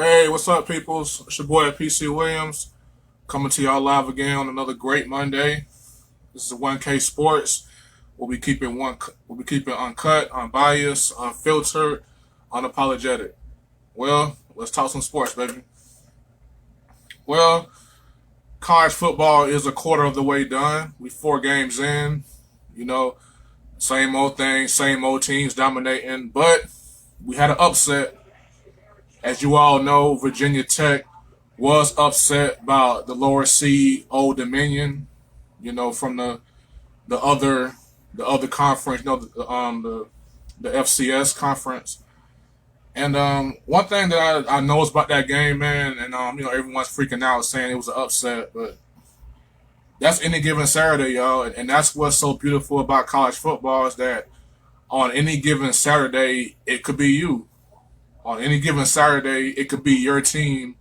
Hey, what's up, peoples? It's your boy PC Williams coming to y'all live again on another great Monday. This is 1K Sports. We'll be keeping uncut, unbiased, unfiltered, unapologetic. Well, let's talk some sports, baby. Well, college football is a quarter of the way done. We 4 games in. You know, same old thing, same old teams dominating. But we had an upset. As you all know, Virginia Tech was upset by the lower seed Old Dominion. From the other the other conference, the FCS conference. And one thing that I know about that game, man, and everyone's freaking out saying it was an upset, but that's any given Saturday, y'all, and that's what's so beautiful about college football is that on any given Saturday it could be you. On any given Saturday, it could be your team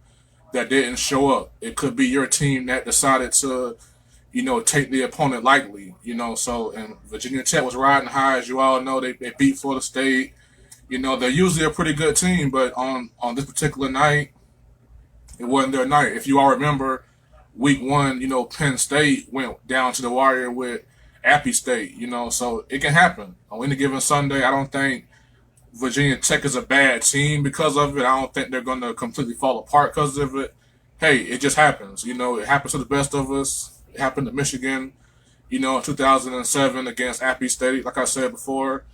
that didn't show up. It could be your team that decided to, take the opponent lightly. And Virginia Tech was riding high, as you all know. They beat Florida State. They're usually a pretty good team, but on this particular night, it wasn't their night. If you all remember, week one, Penn State went down to the wire with Appy State. So it can happen on any given Sunday. I don't think Virginia Tech is a bad team because of it. I don't think they're going to completely fall apart because of it. Hey, it just happens. It happens to the best of us. It happened to Michigan, in 2007 against Appy State, like I said before.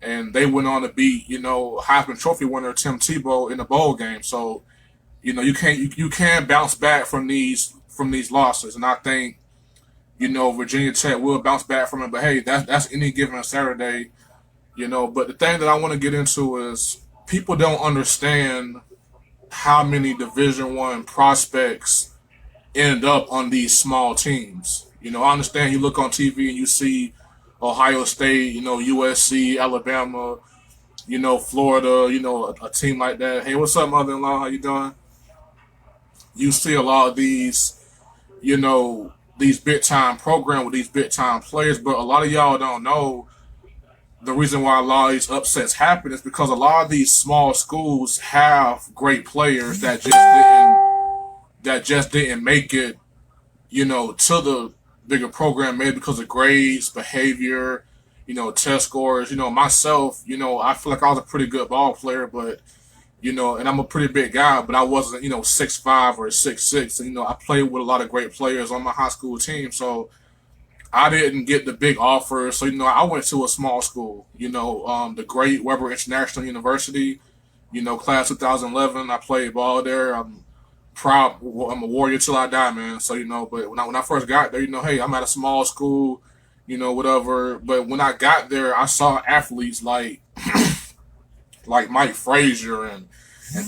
And they went on to beat, Heisman Trophy winner Tim Tebow in the bowl game. So, you can bounce back from these losses. And I think, Virginia Tech will bounce back from it. But hey, that's any given Saturday. But the thing that I want to get into is people don't understand how many Division I prospects end up on these small teams. I understand you look on TV and you see Ohio State, USC, Alabama, Florida, a team like that. Hey, what's up, mother-in-law? How you doing? You see a lot of these big time programs with these big time players, but a lot of y'all don't know the reason why a lot of these upsets happen is because a lot of these small schools have great players that just didn't make it, to the bigger program, maybe because of grades, behavior, test scores. Myself, I feel like I was a pretty good ball player, but and I'm a pretty big guy, but I wasn't, 6'5" or 6'6". And, I played with a lot of great players on my high school team, so I didn't get the big offers, so I went to a small school. The great Weber International University. Class 2011. I played ball there. I'm proud. I'm a warrior till I die, man. So but when I first got there, hey, I'm at a small school, whatever. But when I got there, I saw athletes like Mike Frazier and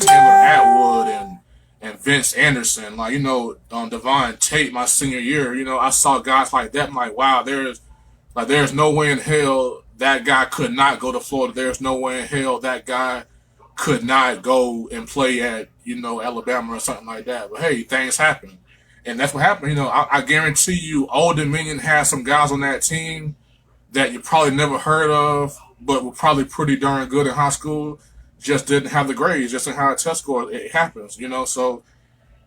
Taylor Atwood and Vince Anderson, Devon Tate my senior year. I saw guys like that. I'm like, wow, there's no way in hell that guy could not go to Florida. There's no way in hell that guy could not go and play at, Alabama or something like that. But hey, things happen. And that's what happened. I guarantee you Old Dominion has some guys on that team that you probably never heard of, but were probably pretty darn good in high school. Just didn't have the grades, just didn't have a test score. It happens, So,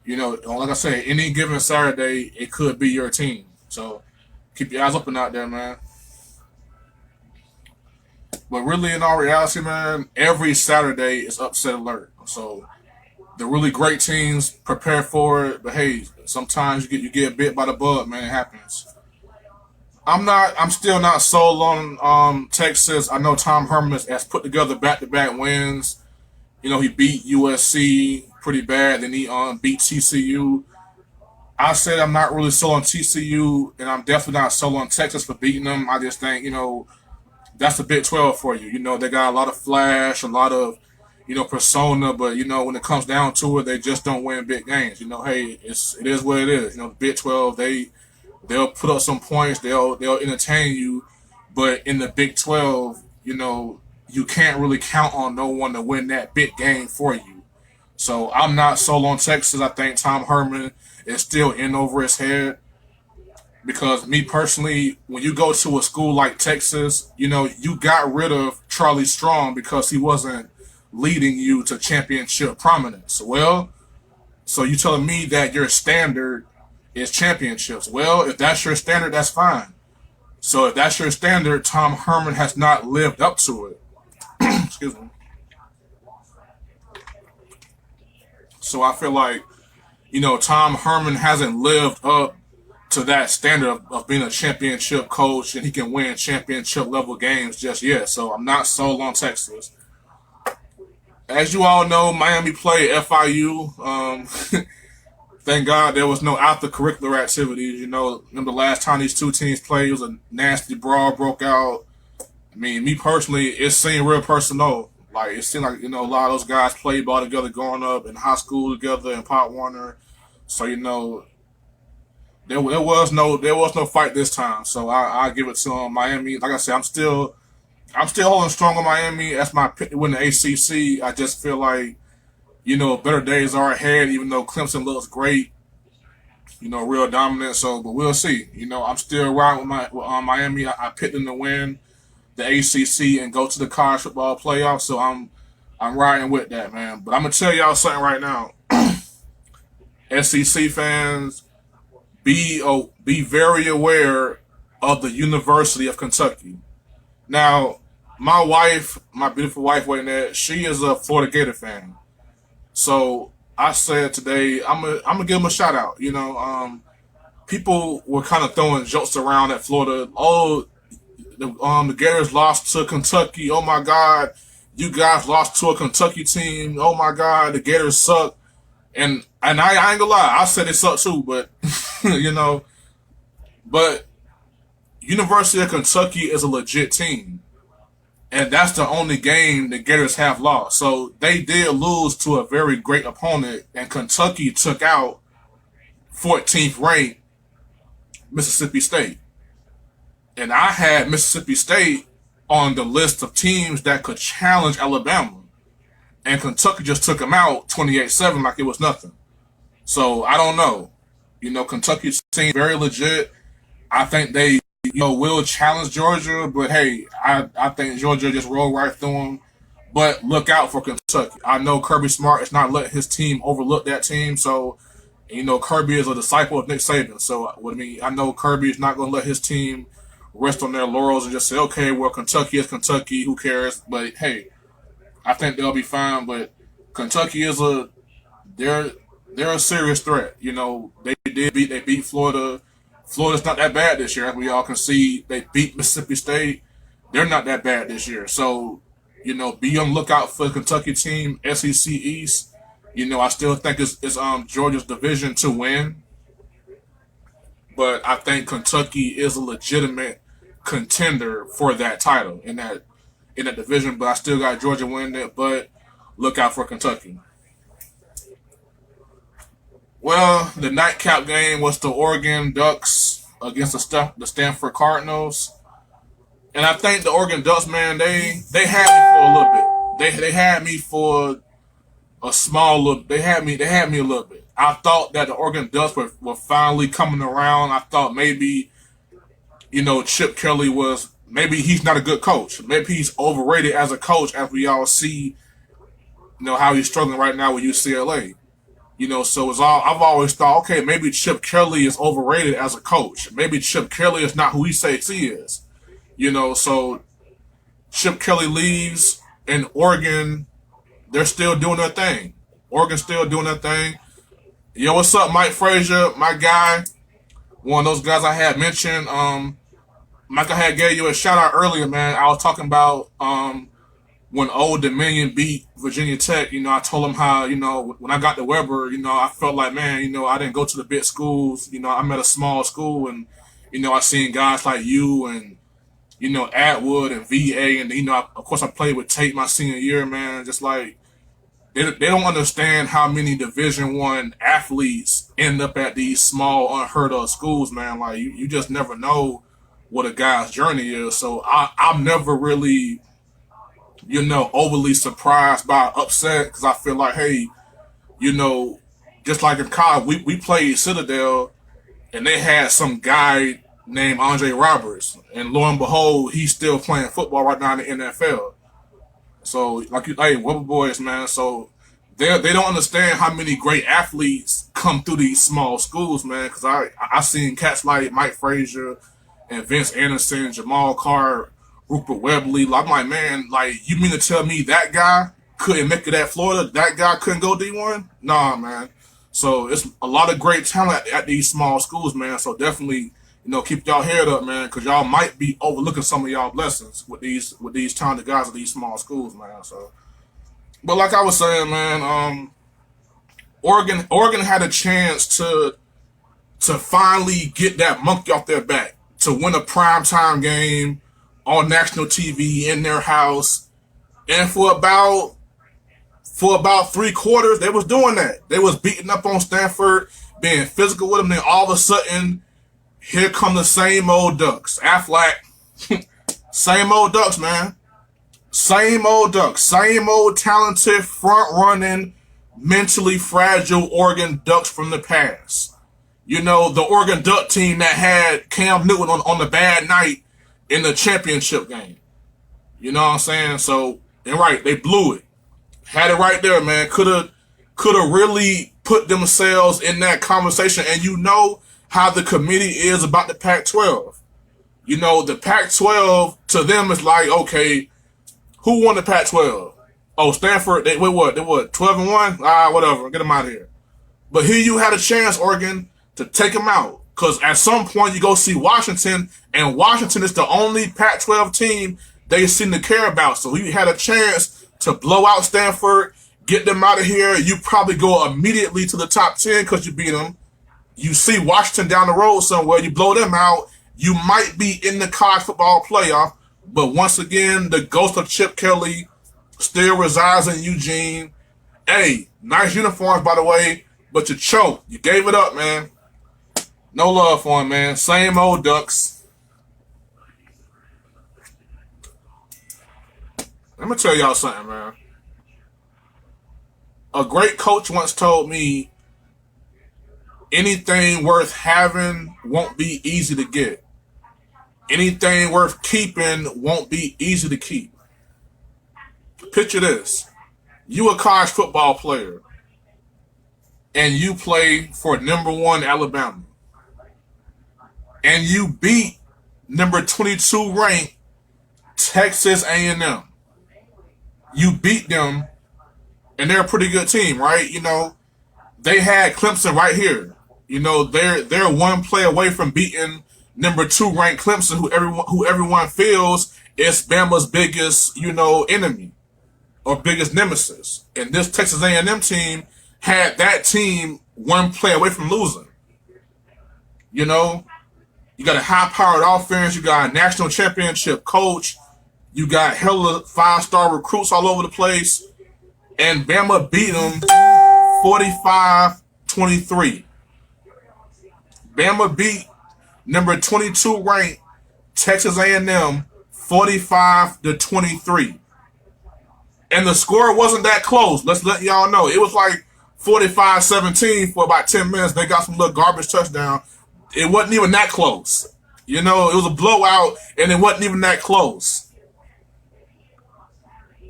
like I say, any given Saturday, it could be your team. So, keep your eyes open out there, man. But really, in all reality, man, every Saturday is upset alert. So, the really great teams prepare for it. But hey, sometimes you get bit by the bug, man. It happens. I'm still not sold on Texas. I know Tom Herman has put together back-to-back wins. He beat USC pretty bad, then he beat TCU. I said I'm not really sold on TCU, and I'm definitely not sold on Texas for beating them. I just think that's the Big 12 for you. They got a lot of flash, a lot of persona, but when it comes down to it, they just don't win big games. Hey, it is what it is. The Big 12, they'll put up some points, they'll entertain you, but in the Big 12, you can't really count on no one to win that big game for you. So I'm not sold on Texas. I think Tom Herman is still in over his head because me personally, when you go to a school like Texas, you got rid of Charlie Strong because he wasn't leading you to championship prominence. Well, so you telling me that your standard is championships. Well, if that's your standard, that's fine. So if that's your standard, Tom Herman has not lived up to it. Excuse me. So I feel like, Tom Herman hasn't lived up to that standard of being a championship coach and he can win championship level games just yet. So I'm not sold on Texas. As you all know, Miami played FIU. Thank God there was no after curricular activities. The last time these two teams played, it was a nasty brawl broke out. I mean, me personally, it seemed real personal. Like it seemed like a lot of those guys played ball together growing up in high school together in Pop Warner. So there was no fight this time. So I give it to Miami. Like I said, I'm still holding strong on Miami. That's my pick to win the ACC. I just feel like better days are ahead. Even though Clemson looks great, real dominant. So, but we'll see. I'm still riding with Miami. I picked them to win the ACC and go to the college football playoffs. So I'm riding with that, man. But I'm gonna tell y'all something right now. SEC fans, be very aware of the University of Kentucky. Now, my beautiful wife waiting there, she is a Florida Gator fan. So I said today, I'm gonna give them a shout out. People were kind of throwing jokes around at Florida. Oh, the Gators lost to Kentucky. Oh my God, you guys lost to a Kentucky team. Oh my God, the Gators suck. And I ain't gonna lie, I said it suck too, but but University of Kentucky is a legit team. And that's the only game the Gators have lost. So they did lose to a very great opponent, and Kentucky took out 14th ranked Mississippi State. And I had Mississippi State on the list of teams that could challenge Alabama. And Kentucky just took them out 28-7 like it was nothing. So I don't know. Kentucky seems very legit. I think they will challenge Georgia, but hey, I think Georgia just rolled right through them. But look out for Kentucky. I know Kirby Smart is not letting his team overlook that team. So, Kirby is a disciple of Nick Saban. So, I know Kirby is not going to let his team rest on their laurels and just say, okay, well, Kentucky is Kentucky. Who cares? But hey, I think they'll be fine. But Kentucky is they're a serious threat. They beat Florida. Florida's not that bad this year, as we all can see. They beat Mississippi State. They're not that bad this year. So, be on the lookout for the Kentucky team, SEC East. I still think it's Georgia's division to win. But I think Kentucky is a legitimate contender for that title in that division. But I still got Georgia winning it. But look out for Kentucky. Well, the nightcap game was the Oregon Ducks against the Stanford Cardinals. And I think the Oregon Ducks, man, they had me for a little bit. They had me for a small little. They had me a little bit. I thought that the Oregon Ducks were finally coming around. I thought maybe, Chip Kelly maybe he's not a good coach. Maybe he's overrated as a coach, as we all see, how he's struggling right now with UCLA. So I've always thought, okay, maybe Chip Kelly is overrated as a coach. Maybe Chip Kelly is not who he says he is. So Chip Kelly leaves, and Oregon, they're still doing their thing. Oregon's still doing their thing. Yo, what's up, Mike Frazier, my guy? One of those guys I had mentioned. Michael had gave you a shout out earlier, man. I was talking about when Old Dominion beat Virginia Tech. I told him how, when I got to Weber, I felt like, man, I didn't go to the big schools. I'm at a small school, and, I seen guys like you and, Atwood and VA, and, of course I played with Tate my senior year, man. Just like, they don't understand how many Division I athletes end up at these small, unheard of schools, man. Like, you just never know what a guy's journey is. So I'm never really, overly surprised by upset, because I feel like, hey, just like in college, we played Citadel, and they had some guy named Andre Roberts, and lo and behold, he's still playing football right now in the NFL. So like you, hey, Webber boys, man. So they don't understand how many great athletes come through these small schools, man. Because I seen cats like Mike Frazier and Vince Anderson, Jamal Carr, Rupert Webley. I'm like, man, like you mean to tell me that guy couldn't make it at Florida? That guy couldn't go D1? Nah, man. So it's a lot of great talent at these small schools, man. So definitely, keep y'all head up, man, because y'all might be overlooking some of y'all blessings with these talented guys at these small schools, man. So, but like I was saying, man, Oregon had a chance to finally get that monkey off their back, to win a primetime game on national TV in their house, and for about 3 quarters, they was doing that. They was beating up on Stanford, being physical with them. Then all of a sudden, here come the same old Ducks. Aflac, same old Ducks, man. Same old Ducks. Same old talented, front-running, mentally fragile Oregon Ducks from the past. The Oregon Duck team that had Cam Newton on the bad night in the championship game. You know what I'm saying? So, and right, they blew it. Had it right there, man. Could have really put themselves in that conversation. And you know how the committee is about the Pac-12. The Pac-12 to them is like, okay, who won the Pac-12? Oh, Stanford. They what? 12-1. Whatever. Get them out of here. But here you had a chance, Oregon, to take them out. Because at some point you go see Washington, and Washington is the only Pac-12 team they seem to care about. So you had a chance to blow out Stanford, get them out of here. You probably go immediately to the top 10 because you beat them. You see Washington down the road somewhere, you blow them out, you might be in the college football playoff. But once again, the ghost of Chip Kelly still resides in Eugene. Hey, nice uniforms, by the way, but you choked. You gave it up, man. No love for him, man. Same old Ducks. Let me tell y'all something, man. A great coach once told me, anything worth having won't be easy to get. Anything worth keeping won't be easy to keep. Picture this. You a college football player, and you play for #1 Alabama. And you beat number 22 ranked Texas A&M. You beat them, and they're a pretty good team, right? They had Clemson right here. They're one play away from beating number 2 ranked Clemson, who everyone feels is Bama's biggest, enemy or biggest nemesis. And this Texas A&M team had that team one play away from losing. You got a high-powered offense. You got a national championship coach. You got hella 5-star recruits all over the place. And Bama beat them 45-23. Bama beat number 22 ranked Texas A&M 45-23. And the score wasn't that close. Let's let y'all know. It was like 45-17 for about 10 minutes. They got some little garbage touchdown. It wasn't even that close. It was a blowout, and it wasn't even that close.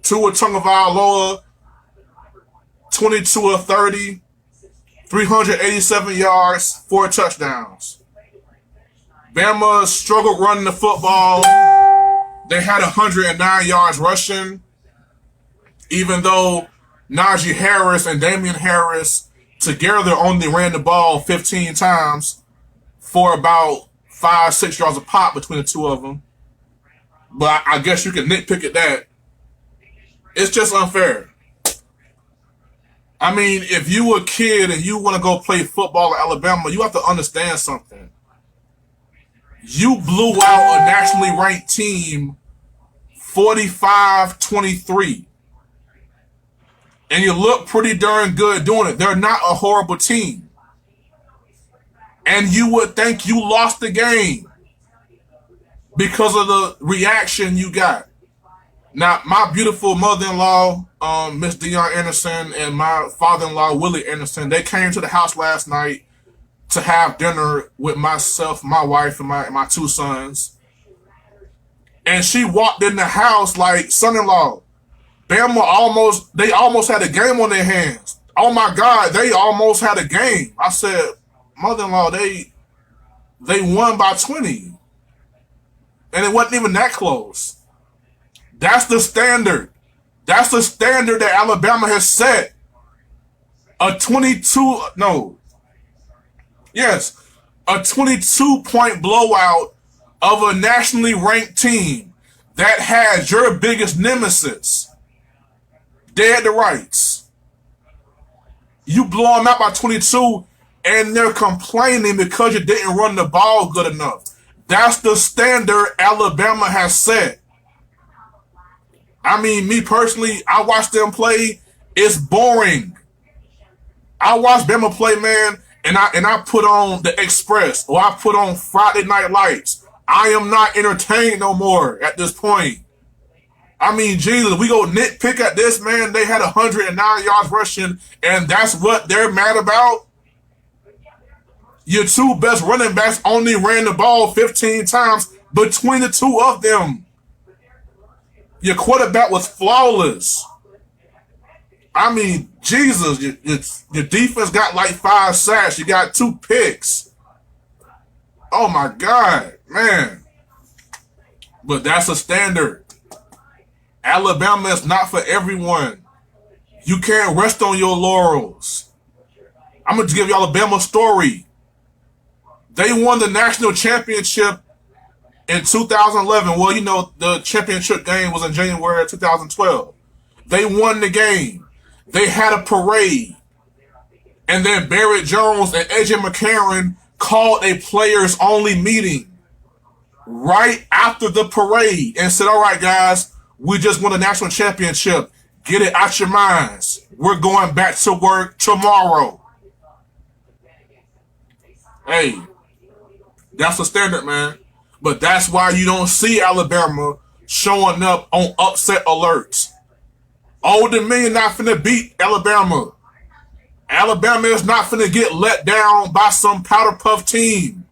Tua Tagovailoa, 22 of 30, 387 yards, 4 touchdowns. Bama struggled running the football. They had 109 yards rushing, even though Najee Harris and Damian Harris together only ran the ball 15 times for about 5-6 yards a pop between the two of them. But I guess you can nitpick at that. It's just unfair. I mean, if you a kid and you want to go play football at Alabama, you have to understand something. You blew out a nationally ranked team 45-23. And you look pretty darn good doing it. They're not a horrible team. And you would think you lost the game because of the reaction you got. Now, my beautiful mother-in-law, Miss Dion Anderson, and my father-in-law, Willie Anderson, they came to the house last night to have dinner with myself, my wife, and my 2 sons. And she walked in the house like, son-in-law, they almost had a game on their hands. Oh my God, they almost had a game. I said, mother-in-law, they won by 20. And it wasn't even that close. That's the standard. That's the standard that Alabama has set. A 22-point blowout of a nationally ranked team that has your biggest nemesis dead to rights. You blow them out by 22 and they're complaining because you didn't run the ball good enough. That's the standard Alabama has set. I mean, me personally, I watch them play. It's boring. I watch Bama play, man, and I put on the Express or I put on Friday Night Lights. I am not entertained no more at this point. I mean, Jesus, we go nitpick at this, man. They had 109 yards rushing, and that's what they're mad about? Your two best running backs only ran the ball 15 times between the two of them. Your quarterback was flawless. I mean, Jesus, your defense got like 5 sacks. You got 2 picks. Oh, my God, man. But that's a standard. Alabama is not for everyone. You can't rest on your laurels. I'm going to give y'all a Bama story. They won the national championship in 2011. Well, you know, the championship game was in January 2012. They won the game. They had a parade. And then Barrett Jones and AJ McCarron called a players-only meeting right after the parade and said, all right, guys, we just won the national championship. Get it out your minds. We're going back to work tomorrow. Hey, that's the standard, man. But that's why you don't see Alabama showing up on upset alerts. Old Dominion not finna beat Alabama. Alabama is not finna get let down by some powder puff team.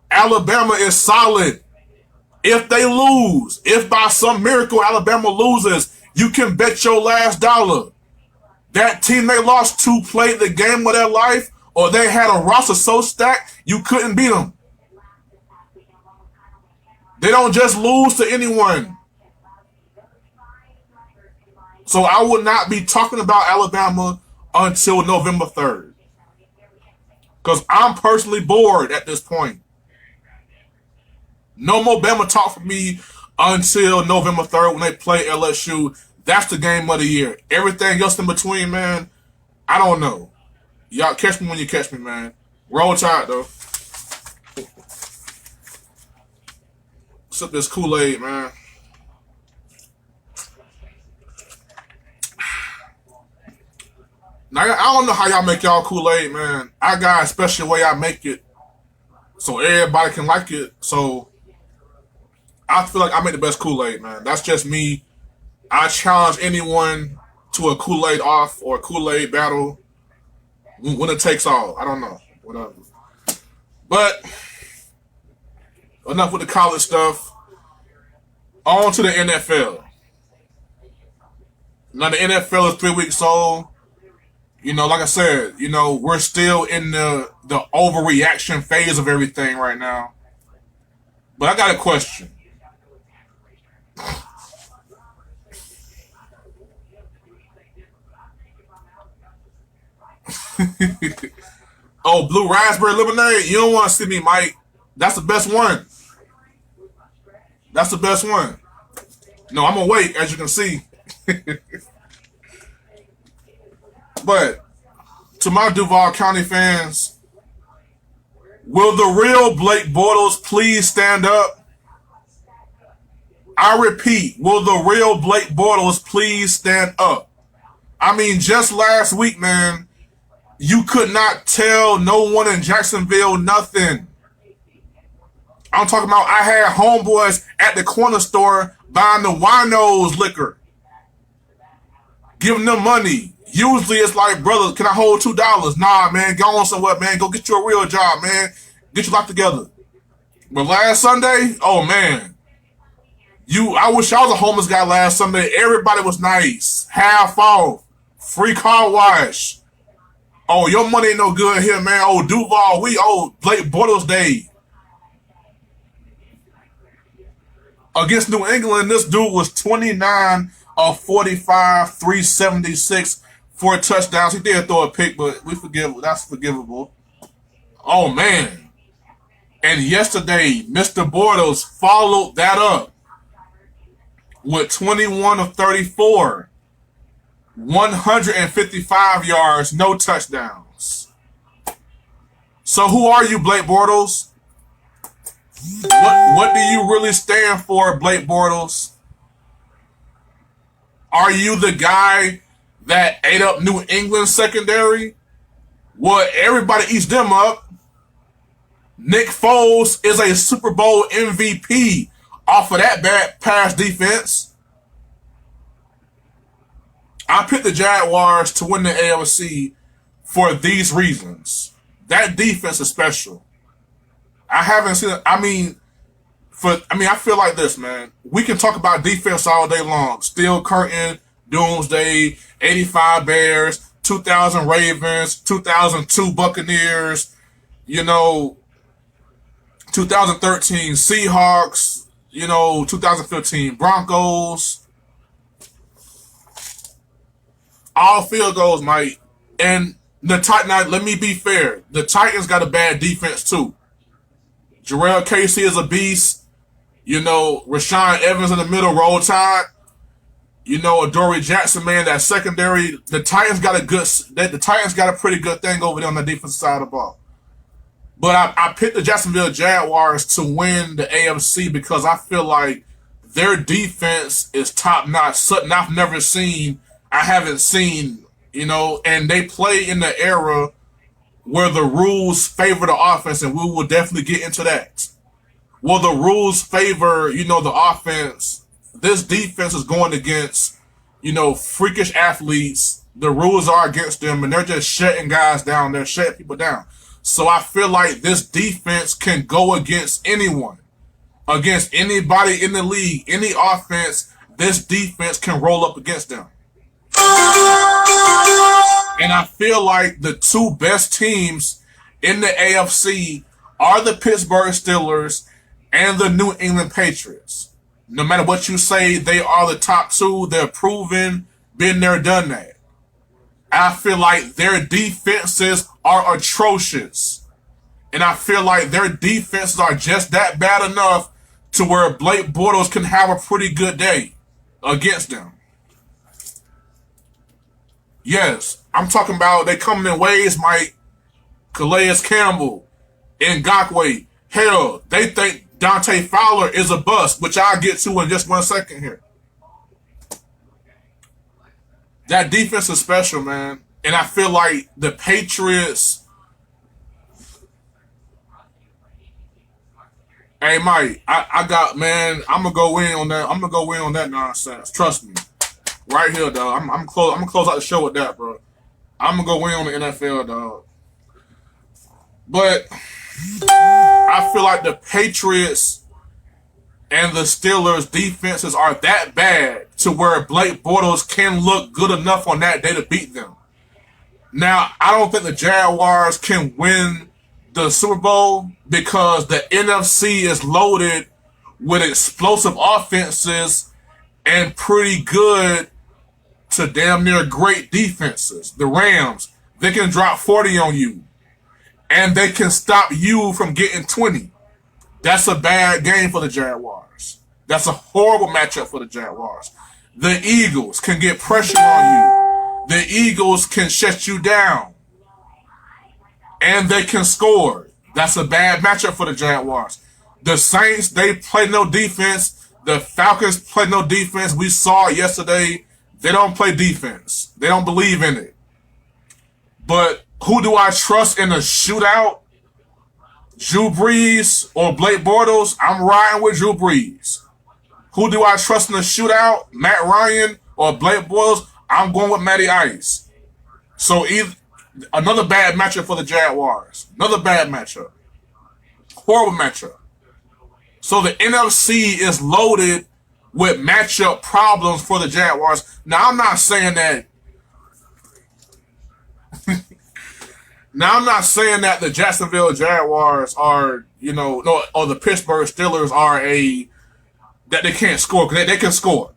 Alabama is solid. If they lose, if by some miracle Alabama loses, you can bet your last dollar that team they lost to played the game of their life, or they had a roster so stacked you couldn't beat them. They don't just lose to anyone. So I would not be talking about Alabama until November 3rd. Because I'm personally bored at this point. No more Bama talk for me until November 3rd when they play LSU. That's the game of the year. Everything else in between, man, I don't know. Y'all catch me when you catch me, man. Roll Tide, though. Sip this Kool-Aid, man. Now, I don't know how y'all make y'all Kool-Aid, man. I got a special way I make it so everybody can like it. So I feel like I make the best Kool-Aid, man. That's just me. I challenge anyone to a Kool-Aid off or a Kool-Aid battle. Winner takes all. I don't know. Whatever. But enough with the college stuff. On to the NFL. Now the NFL is 3 weeks old. You know, like I said, you know, we're still in the overreaction phase of everything right now. But I got a question. Oh, blue raspberry lemonade. You don't want to see me, Mike. That's the best one. That's the best one. No, I'm going to wait, as you can see. But to my Duval County fans, will the real Blake Bortles please stand up? I repeat, will the real Blake Bortles please stand up? I mean, just last week, man, you could not tell no one in Jacksonville nothing. I'm talking about I had homeboys at the corner store buying the winos liquor, giving them money. Usually it's like, brother, can I hold $2? Nah, man, go on somewhere, man. Go get you a real job, man. Get your life together. But last Sunday, oh, man. I wish I was a homeless guy last Sunday. Everybody was nice. Half off. Free car wash. Oh, your money ain't no good here, man. Oh, Duval, we owe Blake Bortles Day. Against New England, this dude was 29 of 45, 376, 4 touchdowns. He did throw a pick, but that's forgivable. Oh, man. And yesterday, Mr. Bortles followed that up with 21 of 34, 155 yards, no touchdowns. So who are you, Blake Bortles? What do you really stand for, Blake Bortles? Are you the guy that ate up New England secondary? Well, everybody eats them up. Nick Foles is a Super Bowl MVP off of that bad pass defense. I picked the Jaguars to win the AFC for these reasons. That defense is special. I haven't seen it. I feel like this, man. We can talk about defense all day long. Steel Curtain, Doomsday, 85 Bears, 2000 Ravens, 2002 Buccaneers, 2013 Seahawks, 2015 Broncos. All field goals, Mike. And now, let me be fair. The Titans got a bad defense, too. Jarrell Casey is a beast. Rashawn Evans in the middle, Roll Tide. Adoree Jackson, man, that secondary. The Titans got a pretty good thing over there on the defensive side of the ball. But I picked the Jacksonville Jaguars to win the AFC because I feel like their defense is top notch. Something I haven't seen, and they play in the era where the rules favor the offense, and we will definitely get into that. Well, the rules favor, the offense. This defense is going against, freakish athletes. The rules are against them, and they're just shutting guys down. They're shutting people down. So I feel like this defense can go against anyone, against anybody in the league, any offense. This defense can roll up against them. And I feel like the two best teams in the AFC are the Pittsburgh Steelers and the New England Patriots. No matter what you say, they are the top two. They're proven, been there, done that. I feel like their defenses are atrocious. And I feel like their defenses are just that bad enough to where Blake Bortles can have a pretty good day against them. Yes, I'm talking about they coming in waves, Mike. Calais Campbell, Ngakoue. Hell, they think Dante Fowler is a bust, which I'll get to in just 1 second here. That defense is special, man. And I feel like the Patriots. Hey, Mike, I'm gonna go in on that. I'm gonna go in on that nonsense. Trust me. Right here, dog. I'm gonna close out the show with that, bro. I'm gonna go in on the NFL, dog. But I feel like the Patriots and the Steelers' defenses are that bad to where Blake Bortles can look good enough on that day to beat them. Now, I don't think the Jaguars can win the Super Bowl because the NFC is loaded with explosive offenses and pretty good to damn near great defenses. The Rams, they can drop 40 on you. And they can stop you from getting 20. That's a bad game for the Jaguars. That's a horrible matchup for the Jaguars. The Eagles can get pressure on you. The Eagles can shut you down. And they can score. That's a bad matchup for the Jaguars. The Saints, they play no defense. The Falcons play no defense. We saw it yesterday. They don't play defense. They don't believe in it. But who do I trust in a shootout? Drew Brees or Blake Bortles? I'm riding with Drew Brees. Who do I trust in a shootout? Matt Ryan or Blake Bortles? I'm going with Matty Ice. So another bad matchup for the Jaguars. Another bad matchup. Horrible matchup. So the NFC is loaded with matchup problems for the Jaguars. Now I'm not saying that. Now I'm not saying that the Jacksonville Jaguars are, no, or the Pittsburgh Steelers are that they can't score, because they can score.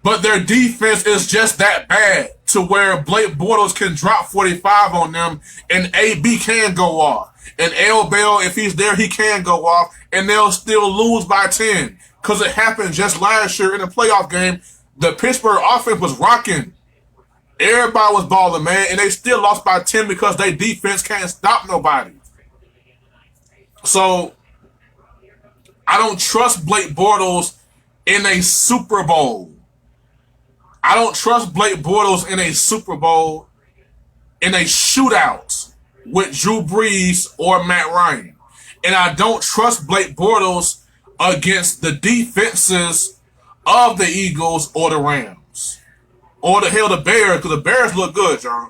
But their defense is just that bad to where Blake Bortles can drop 45 on them and AB can go off. And L. Bell, if he's there, he can go off and they'll still lose by 10. Because it happened just last year in a playoff game. The Pittsburgh offense was rocking. Everybody was balling, man, and they still lost by 10 because their defense can't stop nobody. So, I don't trust Blake Bortles in a Super Bowl. I don't trust Blake Bortles in a Super Bowl in a shootout with Drew Brees or Matt Ryan. And I don't trust Blake Bortles against the defenses of the Eagles or the Rams. Or the hell, the Bears, because the Bears look good, John.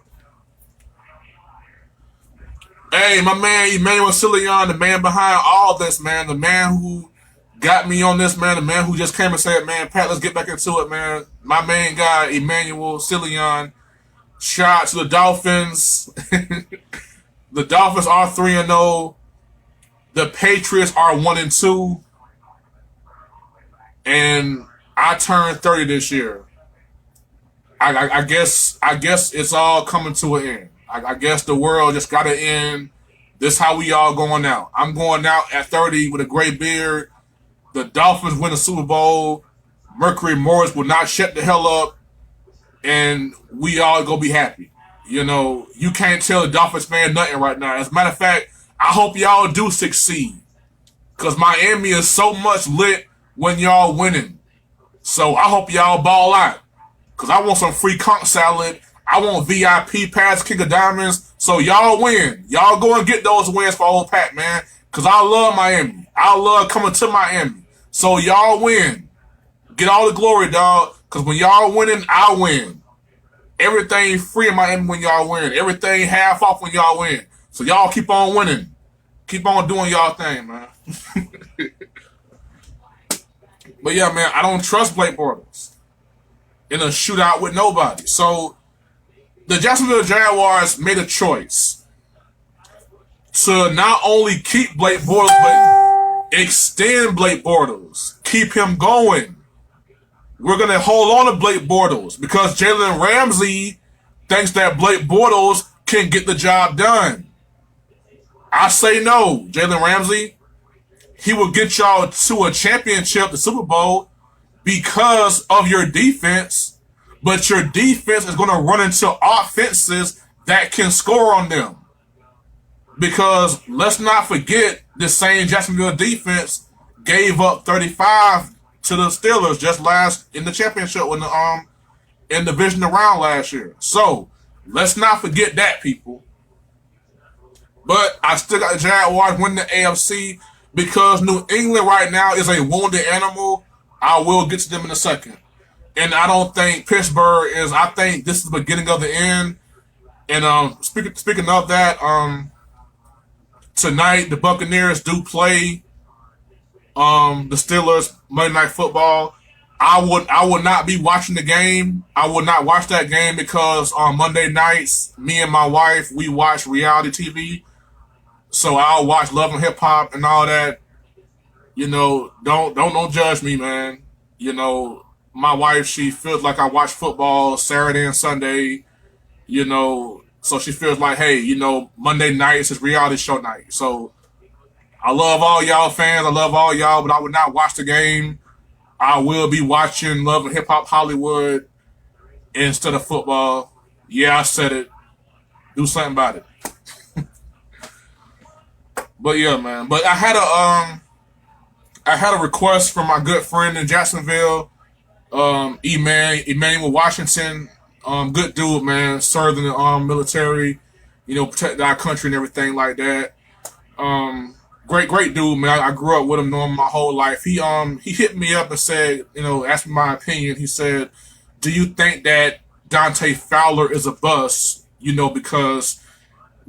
Hey, my man Emmanuel Silian, the man behind all this, man, the man who got me on this, man, the man who just came and said, man, Pat, let's get back into it, man. My main guy, Emmanuel Silian. Shout out to the Dolphins. The Dolphins are 3-0. The Patriots are 1-2. And I turned 30 this year. I guess it's all coming to an end. I guess the world just got to end. This is how we all going out. I'm going out at 30 with a gray beard. The Dolphins win the Super Bowl. Mercury Morris will not shut the hell up. And we all gonna be happy. You can't tell the Dolphins fan nothing right now. As a matter of fact, I hope y'all do succeed. Because Miami is so much lit when y'all winning. So I hope y'all ball out. Because I want some free conch salad. I want VIP pass, King of Diamonds. So y'all win. Y'all go and get those wins for old Pat, man. Because I love Miami. I love coming to Miami. So y'all win. Get all the glory, dog. Because when y'all winning, I win. Everything free in Miami when y'all win. Everything half off when y'all win. So y'all keep on winning. Keep on doing y'all thing, man. But yeah, man, I don't trust Blake Bortles in a shootout with nobody. So the Jacksonville Jaguars made a choice to not only keep Blake Bortles, but extend Blake Bortles. Keep him going. We're going to hold on to Blake Bortles because Jalen Ramsey thinks that Blake Bortles can get the job done. I say no, Jalen Ramsey. He will get y'all to a championship, the Super Bowl, because of your defense, but your defense is going to run into offenses that can score on them. Because let's not forget, the same Jacksonville defense gave up 35 to the Steelers just last in the championship in the divisional round last year. So let's not forget that, people. But I still got the Jaguars winning the AFC because New England right now is a wounded animal. I will get to them in a second. And I don't think Pittsburgh is. I think this is the beginning of the end. And speaking of that, tonight the Buccaneers do play the Steelers Monday Night Football. I would not be watching the game. I would not watch that game because on Monday nights, me and my wife, we watch reality TV. So I'll watch Love and Hip Hop and all that. Don't judge me, man. My wife, she feels like I watch football Saturday and Sunday. So she feels like, hey, Monday nights is reality show night. So I love all y'all fans. I love all y'all, but I would not watch the game. I will be watching Love and Hip Hop Hollywood instead of football. Yeah, I said it. Do something about it. But yeah, man. But I had a request from my good friend in Jacksonville, Emmanuel Washington. Good dude, man. Served in the military, protect our country and everything like that. Great dude, man. I grew up with him, knowing him my whole life. He hit me up and said, asked me my opinion. He said, "Do you think that Dante Fowler is a bust?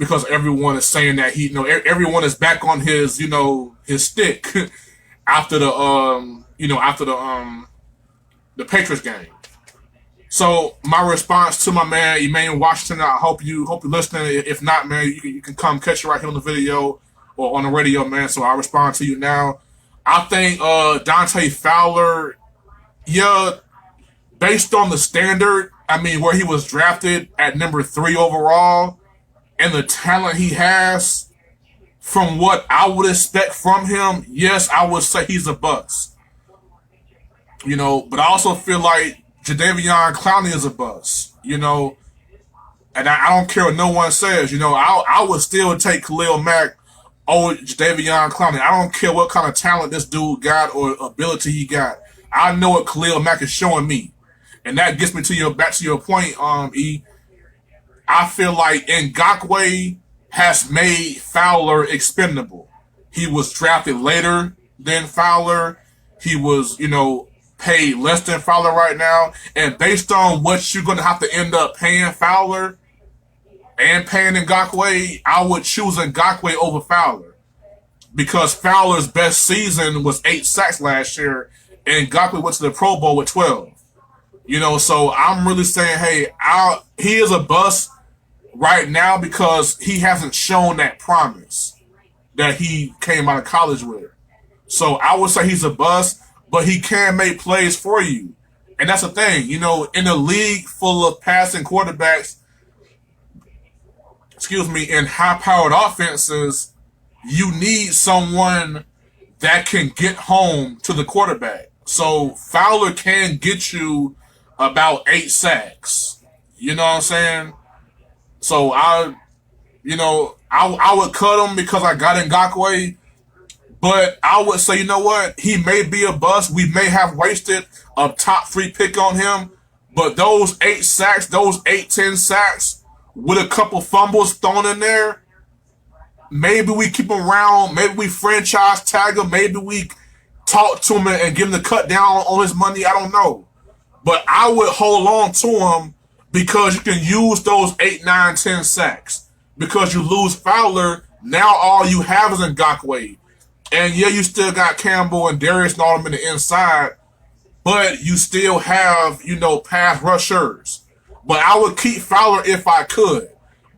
Because everyone is saying that everyone is back on his, his stick after the the Patriots game. So my response to my man Emmanuel Washington, I hope you listening. If not, man, you can come catch it right here on the video or on the radio, man. So I respond to you now. I think Dante Fowler, yeah, based on the standard, I mean, where he was drafted at number 3 overall and the talent he has, from what I would expect from him, yes, I would say he's a bust. But I also feel like Jadeveon Clowney is a bust. And I don't care what no one says. I would still take Khalil Mack over Jadeveon Clowney. I don't care what kind of talent this dude got or ability he got. I know what Khalil Mack is showing me. And that gets me back to your point, E. I feel like Ngakoue has made Fowler expendable. He was drafted later than Fowler. He was, paid less than Fowler right now. And based on what you're going to have to end up paying Fowler and paying Ngakoue, I would choose Ngakoue over Fowler. Because Fowler's best season was 8 sacks last year, and Ngakoue went to the Pro Bowl with 12. So I'm really saying, hey, he is a bust right now because he hasn't shown that promise that he came out of college with. So I would say he's a bust, but he can make plays for you. And that's the thing, in a league full of passing quarterbacks, in high-powered offenses, you need someone that can get home to the quarterback. So Fowler can get you about 8 sacks. You know what I'm saying? So I would cut him because I got Ngakoue, but I would say, you know what? He may be a bust. We may have wasted a top 3 pick on him, but those 8 sacks, those 10 sacks with a couple fumbles thrown in there, maybe we keep him around. Maybe we franchise tag him. Maybe we talk to him and give him the cut down on his money. I don't know. But I would hold on to him because you can use those 8, 9, 10 sacks. Because you lose Fowler, now all you have is Ngakoue. And yeah, you still got Campbell and Darius and all them in the inside, but you still have, pass rushers. But I would keep Fowler if I could.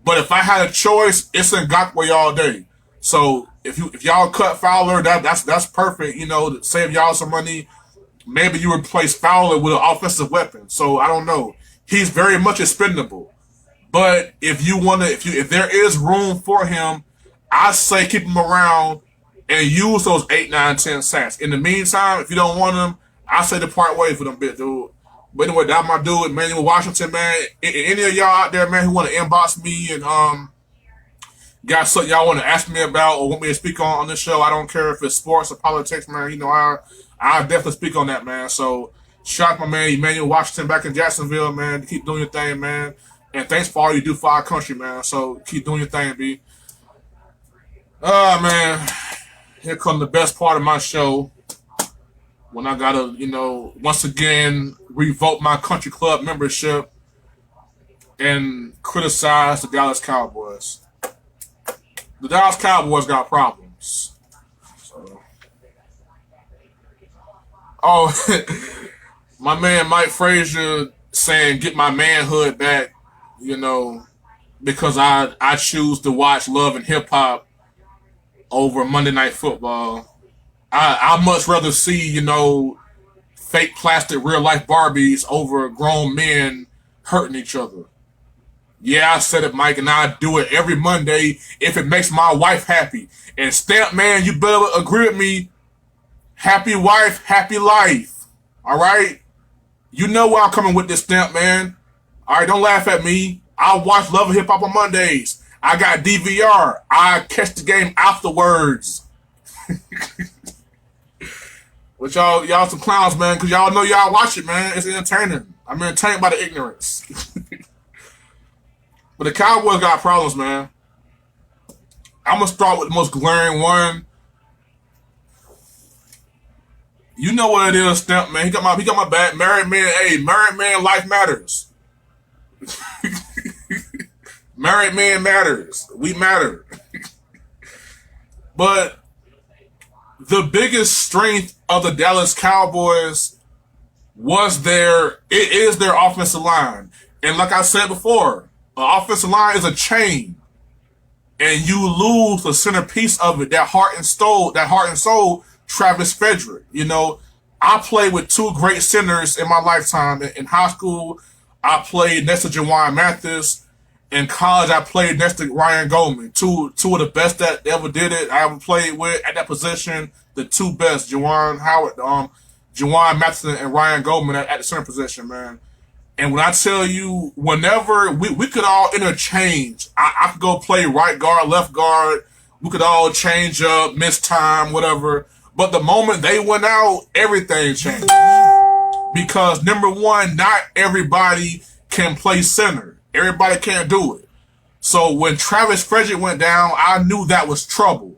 But if I had a choice, it's Ngakoue all day. So if y'all cut Fowler, that's perfect. To save y'all some money. Maybe you replace Fowler with an offensive weapon. So I don't know. He's very much expendable. But if there is room for him, I say keep him around and use those 8, 9, 10 sacks. In the meantime, if you don't want them, I say to part ways with them, bit dude. But anyway, that's my dude, Emmanuel Washington, man. Any of y'all out there, man, who want to inbox me and got something y'all want to ask me about or want me to speak on this show, I don't care if it's sports or politics, man. I definitely speak on that, man. So shout out my man Emmanuel Washington back in Jacksonville, man. Keep doing your thing, man. And thanks for all you do for our country, man. So keep doing your thing, B. Man. Here comes the best part of my show. When I gotta, once again revoke my country club membership and criticize the Dallas Cowboys. The Dallas Cowboys got problems. So. Oh, my man Mike Frazier saying get my manhood back, because I choose to watch Love and Hip Hop over Monday Night Football. I much rather see, fake plastic real life Barbies over grown men hurting each other. Yeah, I said it, Mike, and I do it every Monday if it makes my wife happy. And Stamp Man, you better agree with me. Happy wife, happy life. All right? You know where I'm coming with this, Stamp Man. All right, don't laugh at me. I watch Love and Hip Hop on Mondays. I got DVR. I catch the game afterwards. But y'all some clowns, man, because y'all know y'all watch it, man. It's entertaining. I'm entertained by the ignorance. But the Cowboys got problems, man. I'm going to start with the most glaring one. You know what it is, Stamp, man. He got my back. Married man, hey, married man, life matters. Married man matters. We matter. But the biggest strength of the Dallas Cowboys was it is their offensive line. And like I said before, an offensive line is a chain. And you lose the centerpiece of it, that heart and soul, Travis Frederick. I played with two great centers in my lifetime. In high school, I played next to Jawan Mathis. In college, I played next to Ryan Goldman. Two of the best that ever did it. I ever played with at that position. The two best, Jawan Mathis and Ryan Goldman at the center position, man. And when I tell you, whenever we could all interchange, I could go play right guard, left guard. We could all change up, miss time, whatever. But the moment they went out, everything changed. Because number one, not everybody can play center. Everybody can't do it. So when Travis Frederick went down, I knew that was trouble.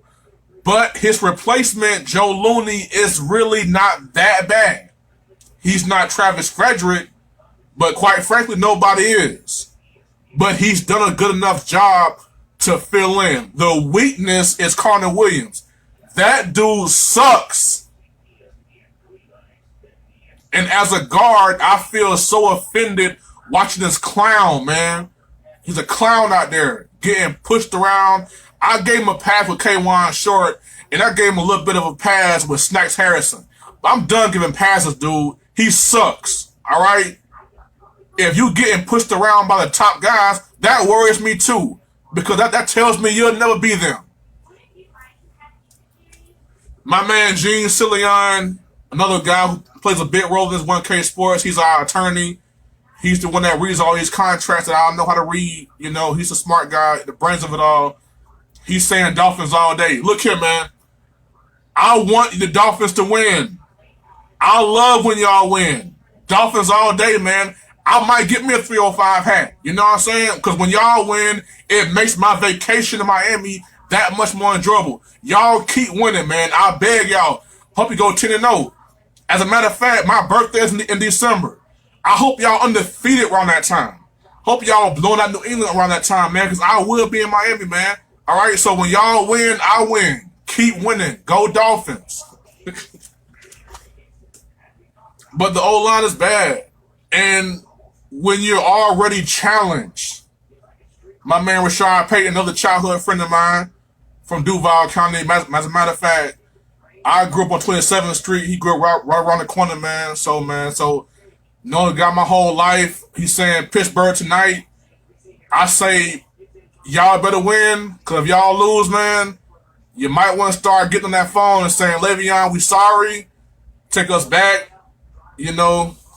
But his replacement, Joe Looney, is really not that bad. He's not Travis Frederick, but quite frankly, nobody is. But he's done a good enough job to fill in. The weakness is Connor Williams. That dude sucks. And as a guard, I feel so offended watching this clown, man. He's a clown out there getting pushed around. I gave him a pass with K1 Short, and I gave him a little bit of a pass with Snacks Harrison. I'm done giving passes, dude. He sucks. All right? If you getting pushed around by the top guys, that worries me too. Because that tells me you'll never be them. My man Gene Cillian, another guy who plays a big role in this 1K Sports, he's our attorney. He's the one that reads all these contracts that I don't know how to read. He's a smart guy, the brains of it all. He's saying Dolphins all day. Look here, man. I want the Dolphins to win. I love when y'all win. Dolphins all day, man. I might get me a 305 hat. You know what I'm saying? Because when y'all win, it makes my vacation in Miami that much more enjoyable. Y'all keep winning, man. I beg y'all. Hope you go 10-0. As a matter of fact, my birthday is in December. I hope y'all undefeated around that time. Hope y'all blowing out New England around that time, man, because I will be in Miami, man. All right, so when y'all win, I win. Keep winning. Go Dolphins. But the O-line is bad. And when you're already challenged, my man Rashad Payton, another childhood friend of mine from Duval County, as a matter of fact, I grew up on 27th Street. He grew up right around the corner, man. So knowing the guy my whole life, he's saying Pittsburgh tonight. I say y'all better win, because if y'all lose, man, you might want to start getting on that phone and saying, Le'Veon, we sorry. Take us back.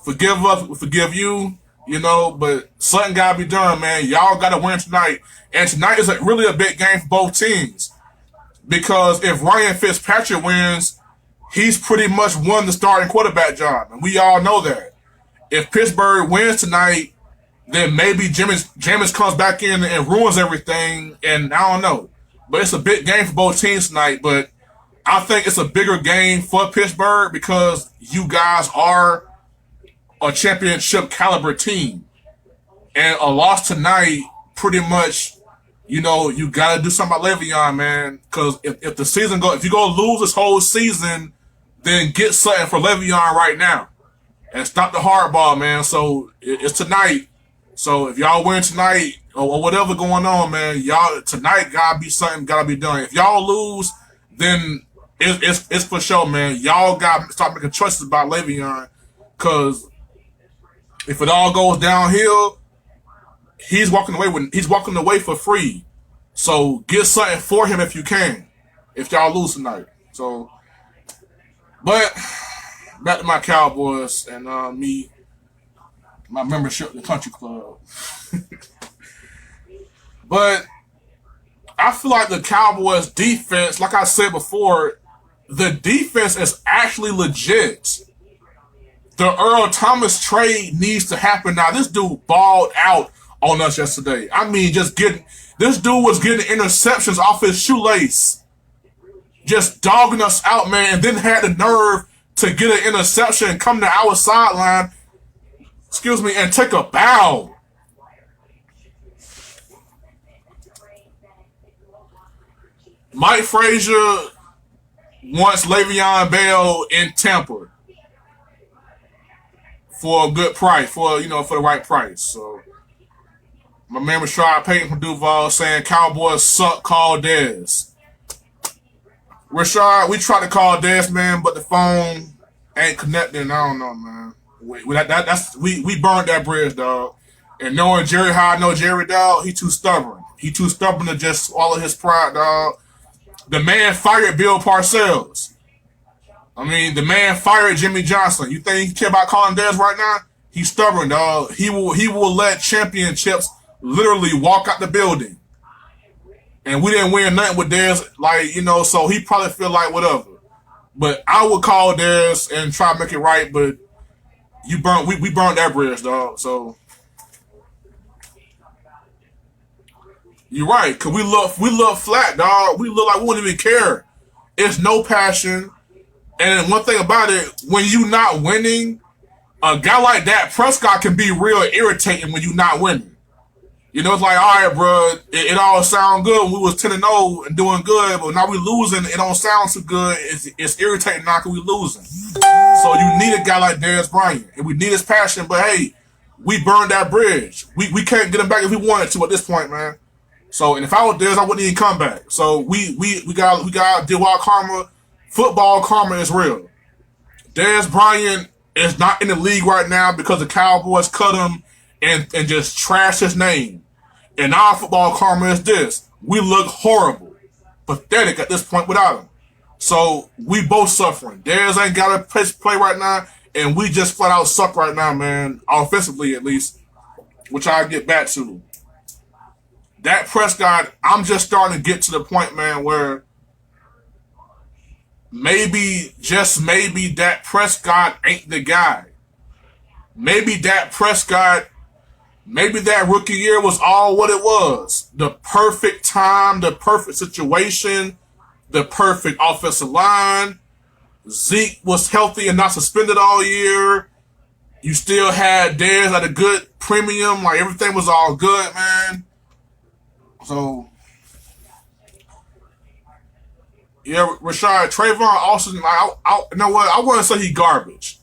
Forgive us. We forgive you. But something got to be done, man. Y'all got to win tonight. And tonight is really a big game for both teams. Because if Ryan Fitzpatrick wins, he's pretty much won the starting quarterback job. And we all know that. If Pittsburgh wins tonight, then maybe Jameis comes back in and ruins everything. And I don't know. But it's a big game for both teams tonight. But I think it's a bigger game for Pittsburgh because you guys are a championship caliber team. And a loss tonight, pretty much, you got to do something about Le'Veon, man. Because if the season if you're going to lose this whole season, then get something for Le'Veon right now. And stop the hardball, man. So it's tonight. So if y'all win tonight or whatever going on, man, y'all tonight gotta be something gotta be done. If y'all lose, then it's for sure, man. Y'all gotta start making choices about Le'Veon, because if it all goes downhill, he's walking away for free. So get something for him if you can. If y'all lose tonight, so. But back to my Cowboys and my membership in the country club. But I feel like the Cowboys defense, like I said before, the defense is actually legit. The Earl Thomas trade needs to happen now. This dude balled out on us yesterday. I mean, this dude was getting interceptions off his shoelace. Just dogging us out, man, and then had the nerve to get an interception and come to our sideline, and take a bow. Mike Frazier wants Le'Veon Bell in Tampa. for a good price, for the right price. So my man Rashad Payton from Duval saying Cowboys suck. Call Dez. Rashad, we tried to call Dez, man, but the phone ain't connecting. I don't know, man. We burned that bridge, dog. And knowing Jerry, how I know Jerry, dog, he too stubborn. He too stubborn to just swallow his pride, dog. The man fired Bill Parcells. I mean, the man fired Jimmy Johnson. You think he care about calling Dez right now? He's stubborn, dog. He will let championships literally walk out the building. And we didn't win nothing with Dez, so he probably feel like whatever. But I would call Dez and try to make it right, but we burnt that bridge, dog. So you're right, cause we look flat, dog. We look like we wouldn't even care. It's no passion. And one thing about it, when you not winning, a guy like that, Prescott, can be real irritating when you not winning. It's like, all right, bro, it all sound good when we was 10-0 and doing good, but now we losing, it don't sound too good. It's irritating now because we losing. So you need a guy like Dez Bryant, and we need his passion, but hey, we burned that bridge. We can't get him back if we wanted to at this point, man. So, and if I was Dez, I wouldn't even come back. So we got to deal with our karma. Football karma is real. Dez Bryant is not in the league right now because the Cowboys cut him and just trash his name. And our football karma is this. We look horrible, pathetic at this point without him. So we both suffering. Dez ain't got a play right now, and we just flat out suck right now, man. Offensively, at least, which I'll get back to. Dak Prescott, I'm just starting to get to the point, man, where maybe, just maybe, Dak Prescott ain't the guy. Maybe Dak Prescott, maybe that rookie year was all what it was. The perfect time, the perfect situation, the perfect offensive line. Zeke was healthy and not suspended all year. You still had Dez at a good premium. Like, everything was all good, man. So, yeah, Rashad, Trayvon Austin, you know what? I want to say he garbage.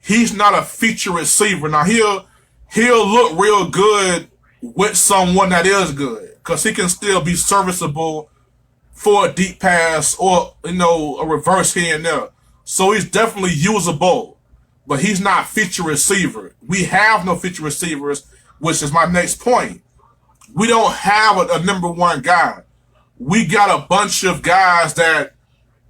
He's not a feature receiver. Now, he'll look real good with someone that is good, because he can still be serviceable for a deep pass or, a reverse here and there. So he's definitely usable, but he's not feature receiver. We have no feature receivers, which is my next point. We don't have a number one guy. We got a bunch of guys that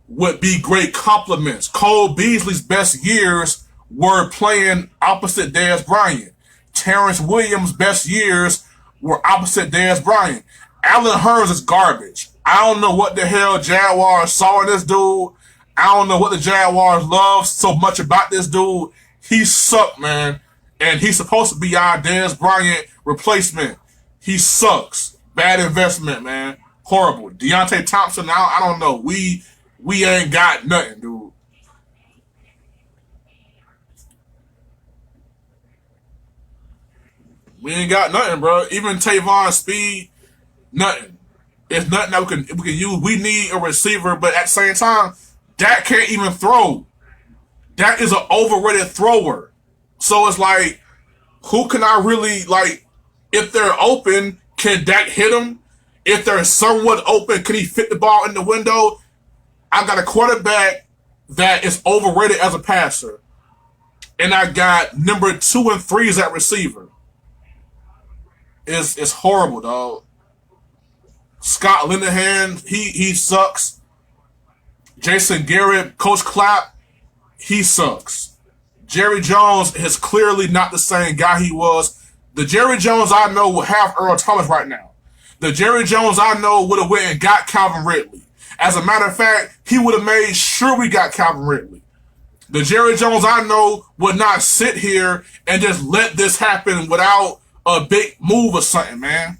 would be great compliments. Cole Beasley's best years were playing opposite Dez Bryant. Terrence Williams' best years were opposite Dez Bryant. Allen Hurns is garbage. I don't know what the hell Jaguars saw in this dude. I don't know what the Jaguars love so much about this dude. He sucked, man. And he's supposed to be our Dez Bryant replacement. He sucks. Bad investment, man. Horrible. Deontay Thompson, I don't know. We ain't got nothing, dude. We ain't got nothing, bro. Even Tavon Speed, nothing. It's nothing that we can use. We need a receiver, but at the same time, Dak can't even throw. Dak is an overrated thrower. So it's like, who can I really, like, if they're open, can Dak hit them? If they're somewhat open, can he fit the ball in the window? I got a quarterback that is overrated as a passer. And I got number 2 and 3s at receiver. It's horrible, dog. Scott Linehan, he sucks. Jason Garrett, Coach Clapp, he sucks. Jerry Jones is clearly not the same guy he was. The Jerry Jones I know would have Earl Thomas right now. The Jerry Jones I know would have went and got Calvin Ridley. As a matter of fact, he would have made sure we got Calvin Ridley. The Jerry Jones I know would not sit here and just let this happen without a big move or something, man.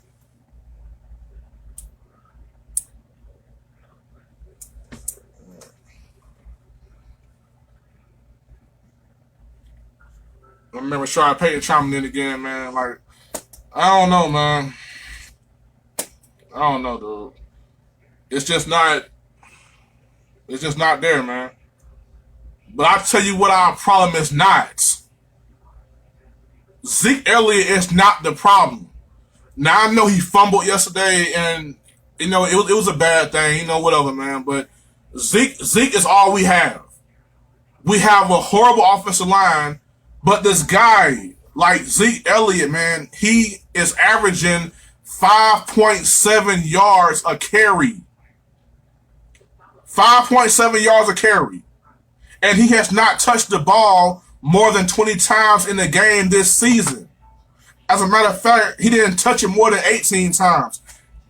I remember Rashad Payton chiming in again, man. Like, I don't know, man. I don't know, dude. It's just not there, man. But I'll tell you what our problem is not. Zeke Elliott is not the problem. Now I know he fumbled yesterday, and it was a bad thing. Whatever, man. But Zeke is all we have. We have a horrible offensive line, but this guy like Zeke Elliott, man, he is averaging 5.7 yards a carry. 5.7 yards a carry. And he has not touched the ball more than 20 times in the game this season. As a matter of fact, he didn't touch it more than 18 times.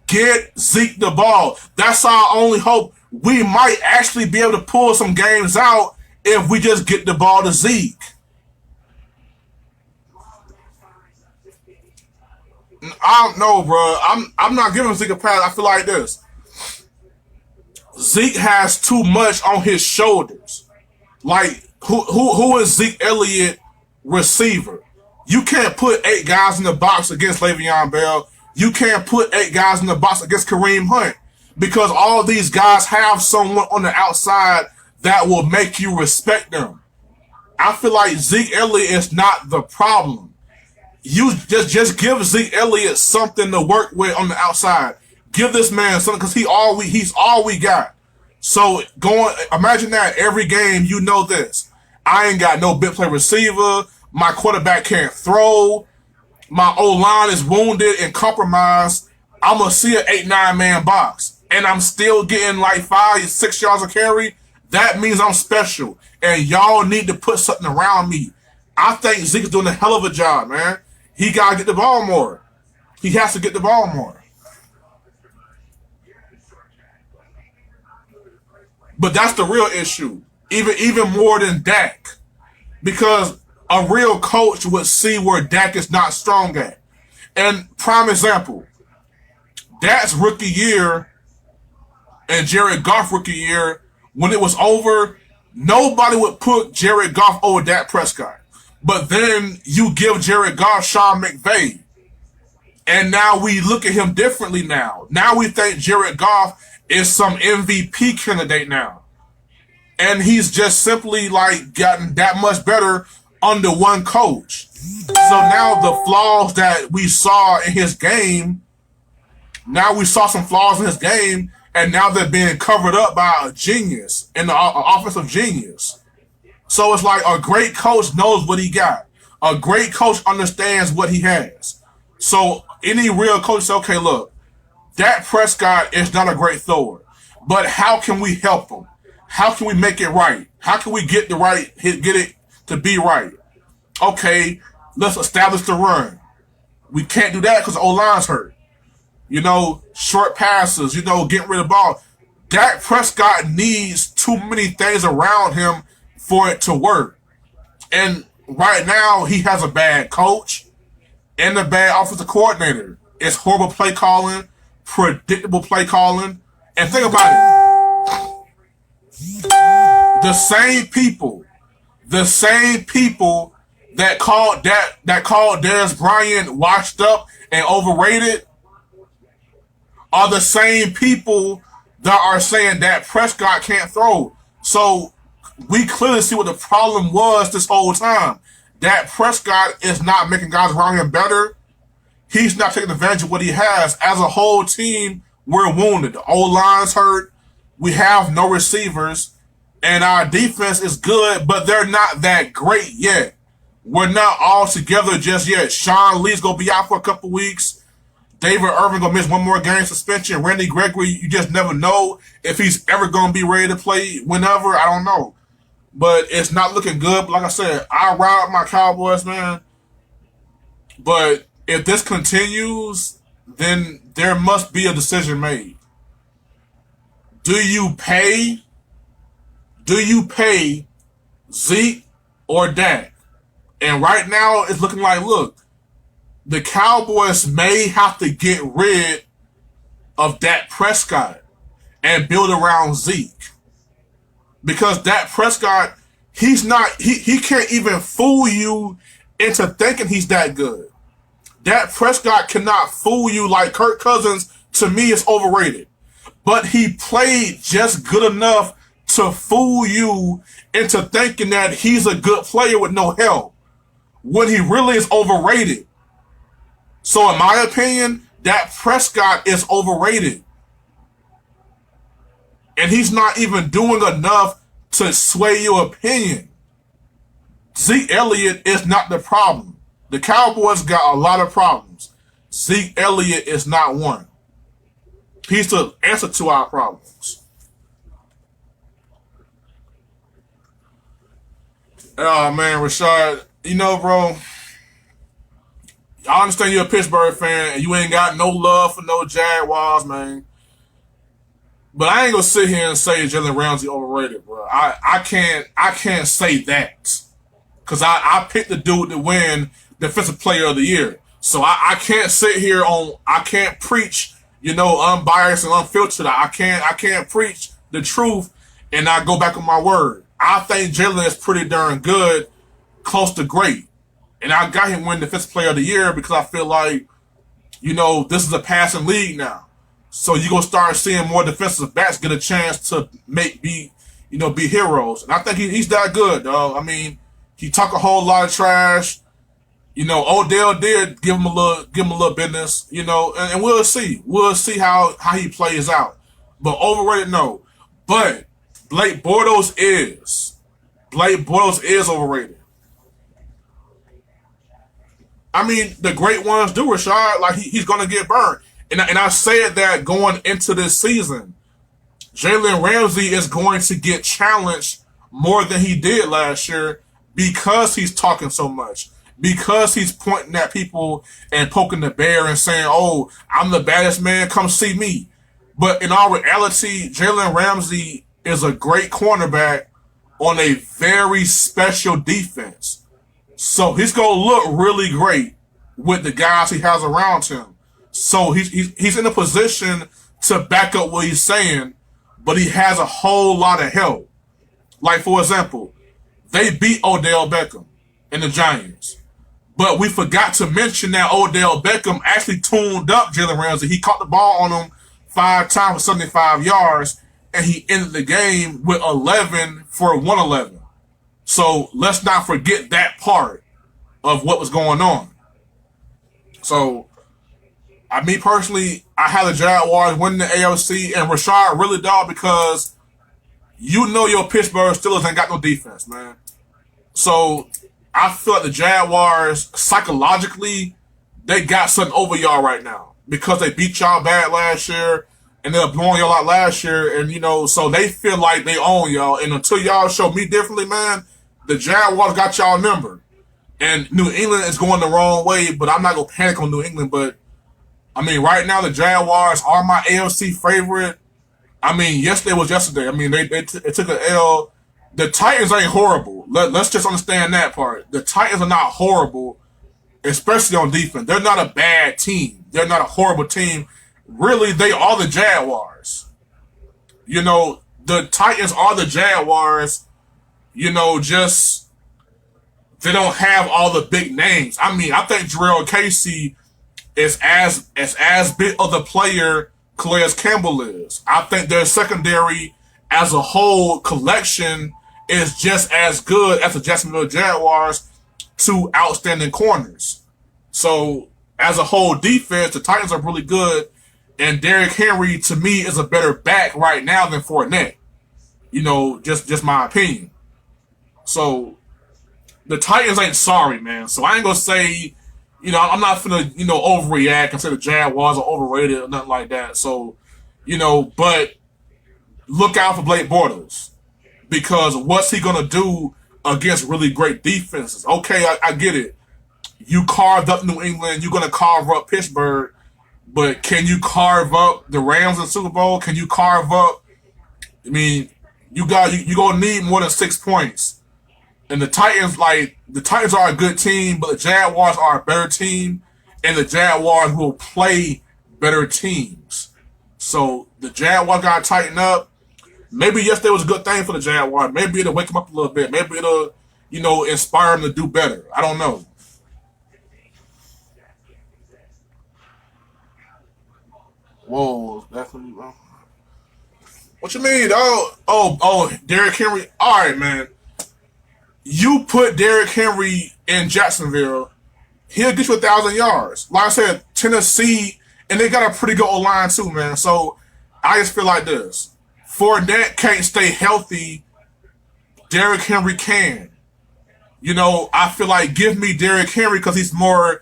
Get Zeke the ball. That's our only hope. We might actually be able to pull some games out if we just get the ball to Zeke. I don't know, bro. I'm not giving Zeke a pass. I feel like this. Zeke has too much on his shoulders. Like, who is Zeke Elliott receiver? You can't put 8 guys in the box against Le'Veon Bell. You can't put 8 guys in the box against Kareem Hunt, because all these guys have someone on the outside that will make you respect them. I feel like Zeke Elliott is not the problem. You just give Zeke Elliott something to work with on the outside. Give this man something, because he's all we got. So imagine that every game, this. I ain't got no big play receiver. My quarterback can't throw. My O-line is wounded and compromised. I'm going to see an 8-9 man box, and I'm still getting like 5-6 yards of carry. That means I'm special, and y'all need to put something around me. I think Zeke's doing a hell of a job, man. He got to get the ball more. He has to get the ball more. But that's the real issue, even more than Dak, because a real coach would see where Dak is not strong at. And prime example, Dak's rookie year and Jared Goff rookie year, when it was over, nobody would put Jared Goff over Dak Prescott. But then you give Jared Goff Sean McVay, and now we look at him differently now. Now we think Jared Goff is some MVP candidate now. And he's just simply like gotten that much better under one coach. So now the flaws that we saw in his game, now we saw some flaws in his game, and now they're being covered up by a genius, and the offensive genius. So it's like a great coach knows what he got. A great coach understands what he has. So any real coach says, okay, look, Dak Prescott is not a great thrower, but how can we help him? How can we make it right? How can we get it to be right? Okay, let's establish the run. We can't do that because the O-line's hurt. Short passes, getting rid of the ball. Dak Prescott needs too many things around him for it to work. And right now, he has a bad coach and a bad offensive coordinator. It's horrible play calling, predictable play calling. And think about it. The same people that called Dez Bryant washed up and overrated are the same people that are saying that Prescott can't throw. So we clearly see what the problem was this whole time. That Prescott is not making guys around him better. He's not taking advantage of what he has. As a whole team, we're wounded. The O-line's hurt. We have no receivers. And our defense is good, but they're not that great yet. We're not all together just yet. Sean Lee's going to be out for a couple weeks. David Irvin going to miss one more game suspension. Randy Gregory, you just never know if he's ever going to be ready to play whenever. I don't know. But it's not looking good. But like I said, I ride my Cowboys, man. But if this continues, then there must be a decision made. Do you pay Zeke or Dak? And right now, it's looking like, look, the Cowboys may have to get rid of Dak Prescott and build around Zeke. Because Dak Prescott, he can't even fool you into thinking he's that good. Dak Prescott cannot fool you like Kirk Cousins, to me, is overrated. But he played just good enough to fool you into thinking that he's a good player with no help. when he really is overrated. So in my opinion, Dak Prescott is overrated. And he's not even doing enough to sway your opinion. Zeke Elliott is not the problem. The Cowboys got a lot of problems. Zeke Elliott is not one. He's the answer to our problems. Oh man, Rashad, bro, I understand you're a Pittsburgh fan and you ain't got no love for no Jaguars, man. But I ain't gonna sit here and say Jalen Ramsey overrated, bro. I can't say that. Cause I picked the dude to win Defensive Player of the Year. So I can't sit here I can't preach, unbiased and unfiltered. I can't preach the truth and not go back on my word. I think Jalen is pretty darn good, close to great. And I got him winning Defensive Player of the Year because I feel like, this is a passing league now. So you're going to start seeing more defensive backs get a chance to be heroes. And I think he's that good, dog. I mean, he talk a whole lot of trash. Odell did give him a little business, and we'll see. We'll see how he plays out. But overrated, no. But Blake Bortles is overrated. I mean, the great ones do, Rashad. Like, he's going to get burned. And I said that going into this season, Jalen Ramsey is going to get challenged more than he did last year because he's talking so much. Because he's pointing at people and poking the bear and saying, oh, I'm the baddest man, come see me. But in all reality, Jalen Ramsey is a great cornerback on a very special defense. So he's going to look really great with the guys he has around him. So he's in a position to back up what he's saying, but he has a whole lot of help. Like, for example, they beat Odell Beckham and the Giants. But we forgot to mention that Odell Beckham actually tuned up Jalen Ramsey. He caught the ball on him 5 times for 75 yards, and he ended the game with 11 for 111. So let's not forget that part of what was going on. So, me personally, I had the Jaguars winning the AFC, and Rashad really dog because your Pittsburgh Steelers ain't got no defense, man. So I feel like the Jaguars, psychologically, they got something over y'all right now because they beat y'all bad last year and they were blowing y'all out last year. And, so they feel like they own y'all. And until y'all show me differently, man, the Jaguars got y'all number. And New England is going the wrong way, but I'm not going to panic on New England. But, right now the Jaguars are my AFC favorite. Yesterday was yesterday. They took an L. The Titans ain't horrible. Let's just understand that part. The Titans are not horrible, especially on defense. They're not a bad team. They're not a horrible team. Really, they are the Jaguars. The Titans are the Jaguars. Just they don't have all the big names. I think Jarrell Casey is as big of the player Calais Campbell is. I think their secondary as a whole collection is just as good as the Jacksonville Jaguars, 2 outstanding corners. So, as a whole defense, the Titans are really good, and Derrick Henry, to me, is a better back right now than Fournette. Just my opinion. So, the Titans ain't sorry, man. So, I ain't gonna say, I'm not gonna, overreact and say the Jaguars are overrated or nothing like that. So, but look out for Blake Bortles. Because what's he going to do against really great defenses? Okay, I get it. You carved up New England. You're going to carve up Pittsburgh. But can you carve up the Rams in the Super Bowl? Can you carve up... you're going to need more than 6 points. And the Titans are a good team, but the Jaguars are a better team. And the Jaguars will play better teams. So the Jaguars got to tighten up. Maybe yesterday was a good thing for the Jaguars. Maybe it'll wake them up a little bit. Maybe it'll, inspire them to do better. I don't know. Whoa, definitely. What you mean? Oh, Derrick Henry. All right, man. You put Derrick Henry in Jacksonville, he'll get you 1,000 yards. Like I said, Tennessee, and they got a pretty good O line too, man. So I just feel like this: Fournette can't stay healthy. Derrick Henry can. I feel like give me Derrick Henry because he's more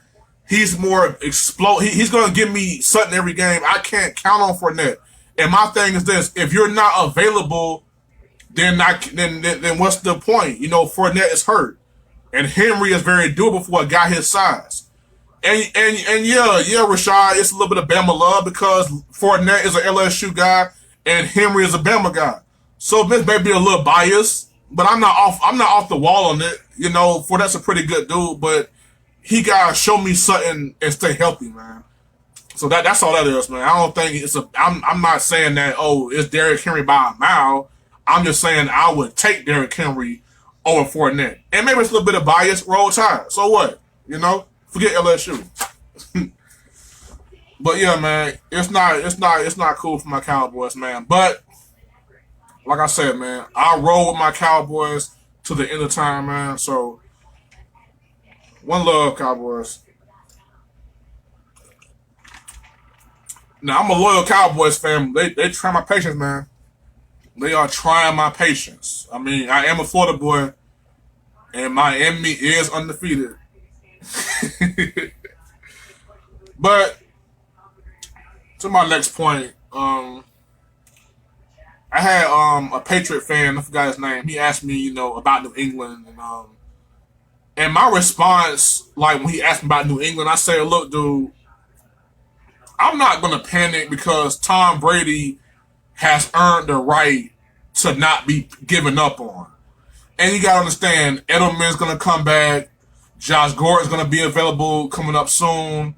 explode. He's gonna give me something every game. I can't count on Fournette. And my thing is this: if you're not available, then what's the point? Fournette is hurt, and Henry is very doable for a guy his size. And yeah, Rashad, it's a little bit of Bama love because Fournette is an LSU guy and Henry is a Bama guy. So this may be a little biased, but I'm not off. I'm not off the wall on it. Fournette's a pretty good dude, but he gotta show me something and stay healthy, man. So that's all that is, man. I don't think it's a. I'm not saying that. Oh, it's Derrick Henry by a mile. I'm just saying I would take Derrick Henry over Fournette, and maybe it's a little bit of bias. Roll Tide. So what? Forget LSU. But yeah, man, it's not cool for my Cowboys, man. But like I said, man, I roll with my Cowboys to the end of time, man. So one love, Cowboys. Now I'm a loyal Cowboys fan. They try my patience, man. They are trying my patience. I mean, I am a Florida boy, and Miami is undefeated. But to my next point, I had a Patriot fan. I forgot his name. He asked me, about New England, and my response, like when he asked me about New England, I said, "Look, dude, I'm not gonna panic because Tom Brady has earned the right to not be given up on. And you gotta understand, Edelman's gonna come back. Josh Gordon's gonna be available coming up soon.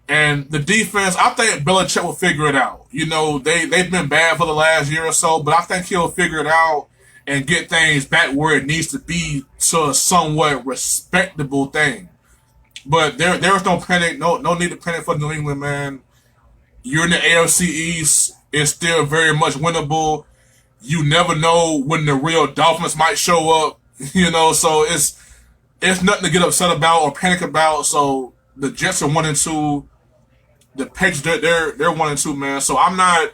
And the defense, I think Belichick will figure it out. They've been bad for the last year or so, but I think he'll figure it out and get things back where it needs to be to a somewhat respectable thing. But there's no panic, no need to panic for New England, man. You're in the AFC East. It's still very much winnable. You never know when the real Dolphins might show up, so it's nothing to get upset about or panic about. So the Jets are 1-2. The Patriots, they're 1-2, man. So I'm not,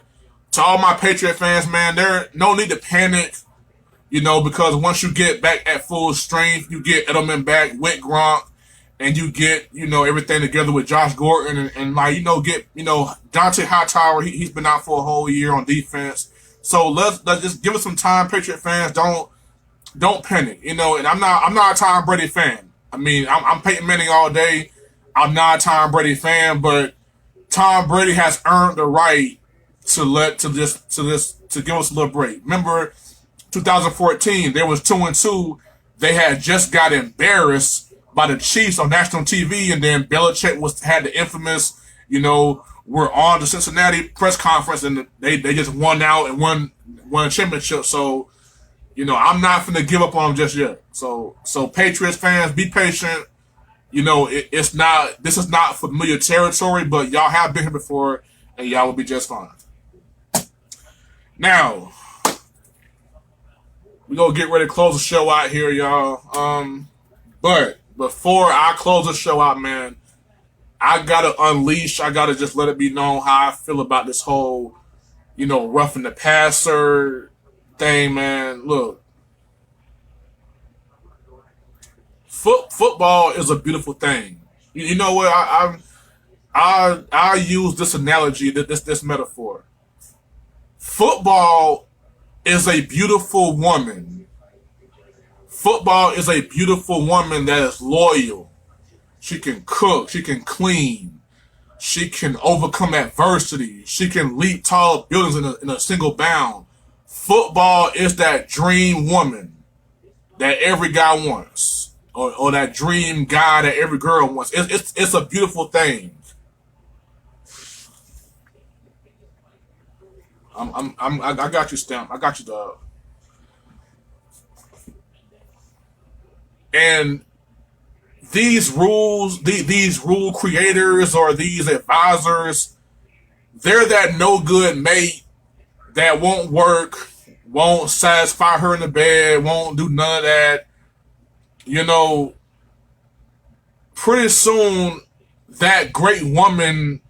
to all my Patriot fans, man, there no need to panic, because once you get back at full strength, you get Edelman back with Gronk, and you get, everything together with Josh Gordon and get, Dante Hightower, he's been out for a whole year on defense. So let's just give us some time, Patriot fans. Don't panic, and I'm not a Tom Brady fan. I mean, I'm Peyton Manning all day. I'm not a Tom Brady fan, but Tom Brady has earned the right to give us a little break. Remember, 2014, there was 2-2. They had just got embarrassed by the Chiefs on national TV, and then Belichick had the infamous, we're on the Cincinnati press conference, and they just won out and won a championship. So, I'm not going to give up on them just yet. So Patriots fans, be patient. This is not familiar territory, but y'all have been here before, and y'all will be just fine. Now, we're going to get ready to close the show out here, y'all. But before I close the show out, man, I got to unleash, I got to just let it be known how I feel about this whole, roughing the passer thing, man. Look, football is a beautiful thing. You know what? I use this analogy, this metaphor. Football is a beautiful woman. Football is a beautiful woman that is loyal. She can cook. She can clean. She can overcome adversity. She can leap tall buildings in a single bound. Football is that dream woman that every guy wants, or that dream guy that every girl wants. It's a beautiful thing. I got you, Stamp. I got you, dog. And these rules, these rule creators or these advisors, they're that no good mate that won't work, won't satisfy her in the bed, won't do none of that. you know, pretty soon that great woman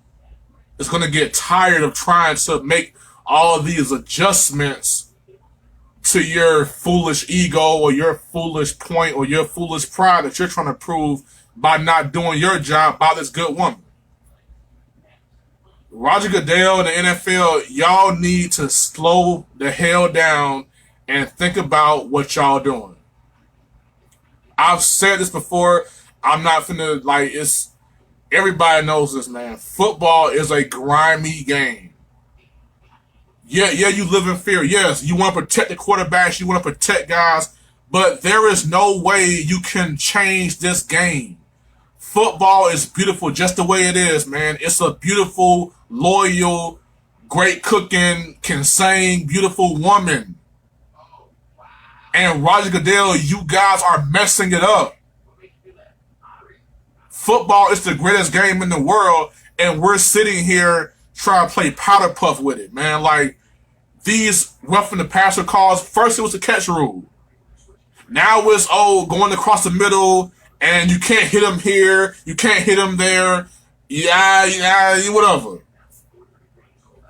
is going to get tired of trying to make all of these adjustments to your foolish ego or your foolish point or your foolish pride that you're trying to prove by not doing your job by this good woman. Roger Goodell and the NFL, y'all need to slow the hell down and think about what y'all doing. I've said this before. I'm not finna, like, it's, everybody knows this, man. Football is a grimy game. Yeah, you live in fear. Yes, you want to protect the quarterbacks, you want to protect guys, but there is no way you can change this game. Football is beautiful just the way it is, man. It's a beautiful, loyal, great cooking, can sing, beautiful woman. And Roger Goodell, you guys are messing it up. Football is the greatest game in the world, and we're sitting here trying to play powder puff with it, man. Like, these roughing the passer calls, first it was the catch rule. Now it's, going across the middle, and you can't hit him here, you can't hit him there, whatever.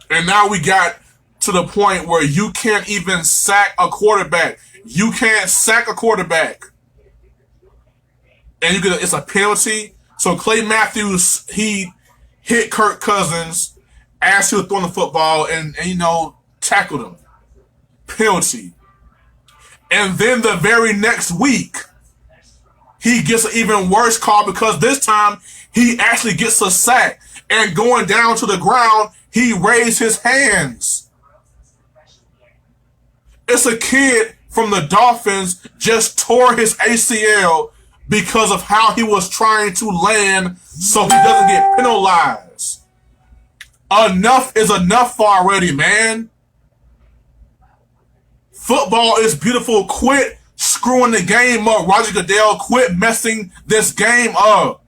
And now we got to the point where you can't even sack a quarterback. You can't sack a quarterback. And it's a penalty. So Clay Matthews, he hit Kirk Cousins as he was throwing the football and tackled him. Penalty. And then the very next week, he gets an even worse call because this time he actually gets a sack. And going down to the ground, he raised his hands. It's a kid from the Dolphins just tore his ACL because of how he was trying to land so he doesn't get penalized. Enough is enough already, man. Football is beautiful. Quit screwing the game up, Roger Goodell. Quit messing this game up.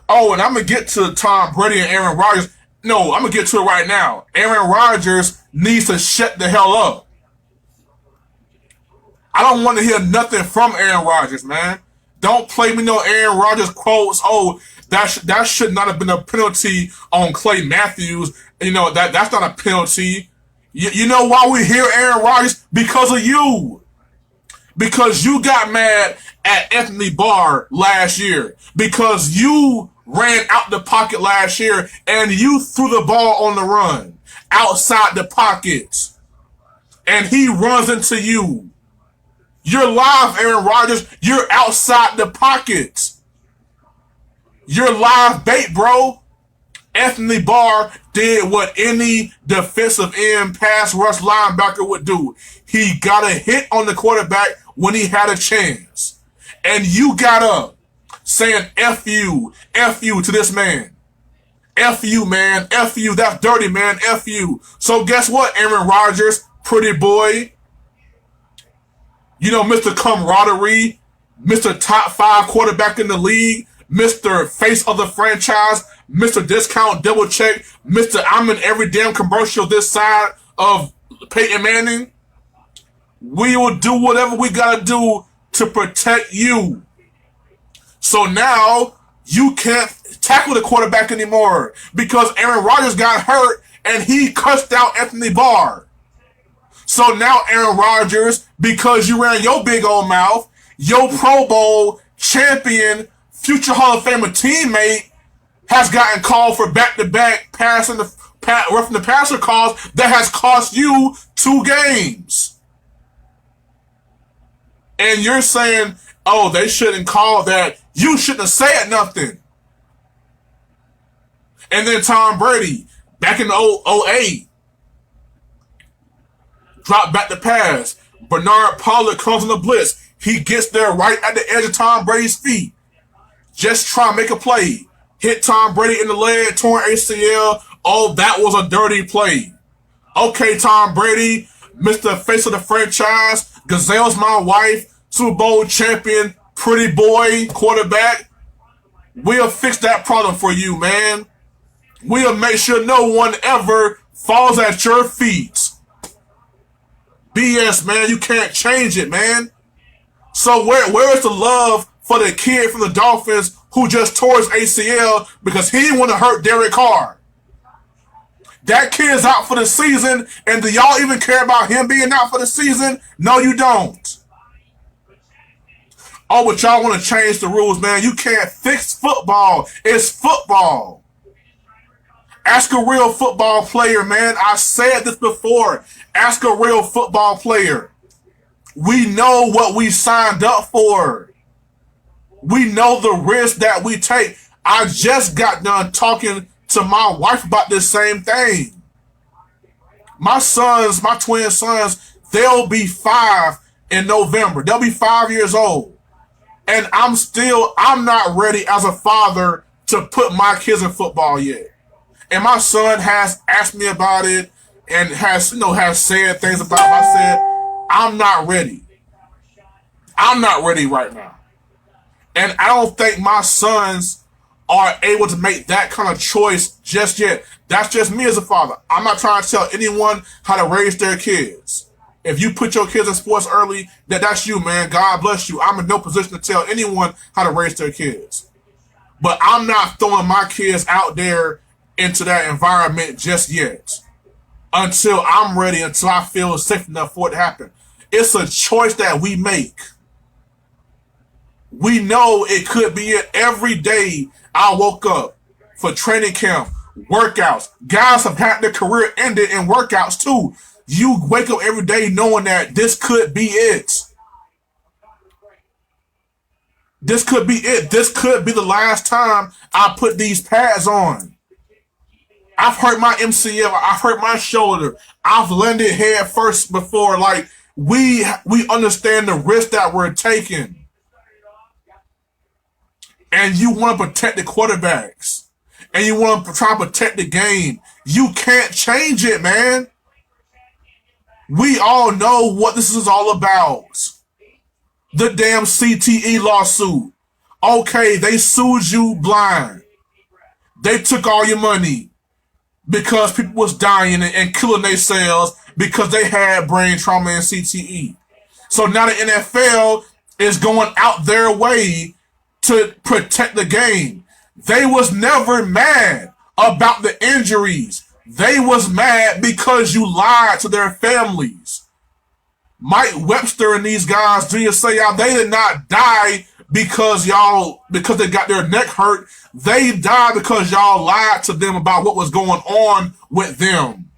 Oh, and I'm going to get to Tom Brady and Aaron Rodgers. No, I'm going to get to it right now. Aaron Rodgers needs to shut the hell up. I don't want to hear nothing from Aaron Rodgers, man. Don't play me no Aaron Rodgers quotes. Oh, that should not have been a penalty on Clay Matthews. That's not a penalty. You know why we hear Aaron Rodgers? Because of you. Because you got mad at Anthony Barr last year. Because you ran out the pocket last year and you threw the ball on the run outside the pocket. And he runs into you. You're live, Aaron Rodgers. You're outside the pocket. You're live bait, bro. Anthony Barr did what any defensive end pass rush linebacker would do. He got a hit on the quarterback when he had a chance. And you got up saying F you to this man. F you, man. F you. That's dirty, man. F you. So guess what, Aaron Rodgers, pretty boy? Mr. Camaraderie, Mr. Top 5 quarterback in the league, Mr. Face of the franchise, Mr. Discount Double Check, Mr. I'm in every damn commercial this side of Peyton Manning. We will do whatever we gotta do to protect you. So now you can't tackle the quarterback anymore because Aaron Rodgers got hurt and he cussed out Anthony Barr. So now Aaron Rodgers, because you ran your big old mouth, your Pro Bowl champion, future Hall of Famer teammate has gotten called for back-to-back roughing the passer calls that has cost you 2 games. And you're saying, oh, they shouldn't call that. You shouldn't have said nothing. And then Tom Brady, back in 08, drop back the pass. Bernard Pollard comes on the blitz. He gets there right at the edge of Tom Brady's feet. Just try to make a play. Hit Tom Brady in the leg, torn ACL. Oh, that was a dirty play. Okay, Tom Brady, Mr. Face of the franchise, Gazelle's my wife, Super Bowl champion, pretty boy, quarterback. We'll fix that problem for you, man. We'll make sure no one ever falls at your feet. BS, man. You can't change it, man. So where is the love for the kid from the Dolphins who just tore his ACL because he didn't want to hurt Derek Carr? That kid's out for the season, and do y'all even care about him being out for the season? No, you don't. Oh, but y'all want to change the rules, man. You can't fix football. It's football. Ask a real football player, man. I said this before. Ask a real football player. We know what we signed up for. We know the risk that we take. I just got done talking to my wife about this same thing. My sons, my twin sons, they'll be 5 in November. They'll be 5 years old. And I'm not ready as a father to put my kids in football yet. And my son has asked me about it and has said things about it. I said, I'm not ready. I'm not ready right now. And I don't think my sons are able to make that kind of choice just yet. That's just me as a father. I'm not trying to tell anyone how to raise their kids. If you put your kids in sports early, that's you, man. God bless you. I'm in no position to tell anyone how to raise their kids. But I'm not throwing my kids out there into that environment just yet. Until I'm ready, until I feel safe enough for it to happen. It's a choice that we make. We know it could be it every day. I woke up for training camp, workouts. Guys have had their career ended in workouts too. You wake up every day knowing that this could be it. This could be it. This could be the last time I put these pads on. I've hurt my MCL. I've hurt my shoulder. I've landed head first before. Like, we understand the risk that we're taking. And you want to protect the quarterbacks. And you want to try to protect the game. You can't change it, man. We all know what this is all about. The damn CTE lawsuit. Okay, they sued you blind. They took all your money because people was dying and killing themselves because they had brain trauma and CTE. So now the NFL is going out their way to protect the game. They was never mad about the injuries. They was mad because you lied to their families. Mike Webster and these guys, Julius say they did not die because they got their neck hurt. They died because y'all lied to them about what was going on with them.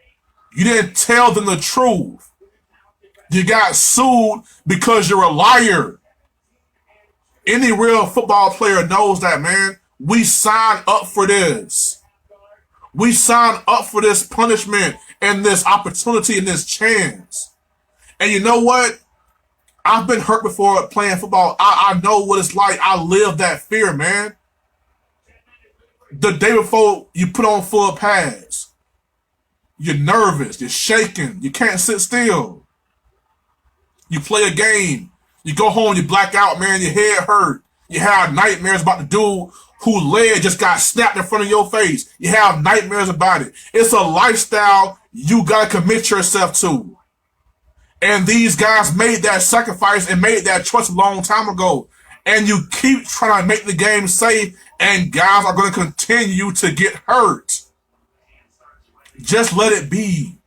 You didn't tell them the truth. You got sued because you're a liar. Any real football player knows that, man. We signed up for this. We signed up for this punishment and this opportunity and this chance. And you know what? I've been hurt before playing football. I know what it's like. I live that fear, man. The day before you put on full pads, you're nervous, you're shaking, you can't sit still. You play a game, you go home, you black out, man, your head hurt. You have nightmares about the dude whose leg just got snapped in front of your face. You have nightmares about it. It's a lifestyle you gotta commit yourself to. And these guys made that sacrifice and made that choice a long time ago. And you keep trying to make the game safe, and guys are going to continue to get hurt. Just let it be.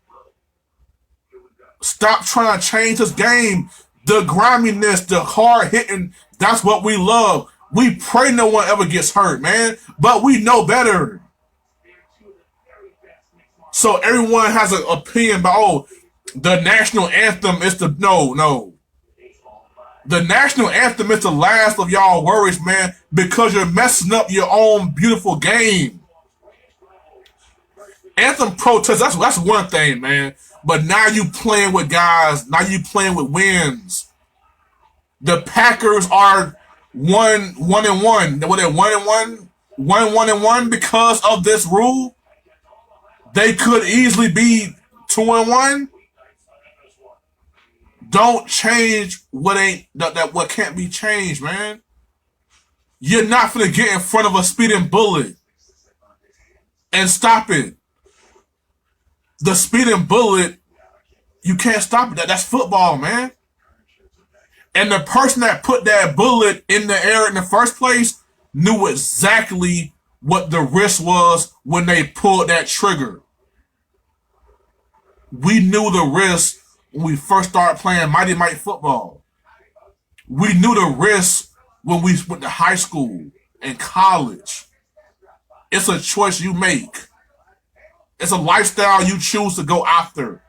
Stop trying to change this game. The griminess, the hard hitting, that's what we love. We pray no one ever gets hurt, man. But we know better. So everyone has an opinion about, the national anthem is no. The national anthem is the last of y'all worries, man, because you're messing up your own beautiful game. Anthem protests, that's one thing, man. But now you playing with guys, now you playing with wins. The Packers are 1-1. Were they 1-1? 1-1 because of this rule? They could easily be 2-1. Don't change what can't be changed, man. You're not gonna get in front of a speeding bullet and stop it. The speeding bullet, you can't stop it. That's football, man. And the person that put that bullet in the air in the first place knew exactly what the risk was when they pulled that trigger. We knew the risk when we first started playing Mighty Might football. We knew the risk when we went to high school and college. It's a choice you make. It's a lifestyle you choose to go after.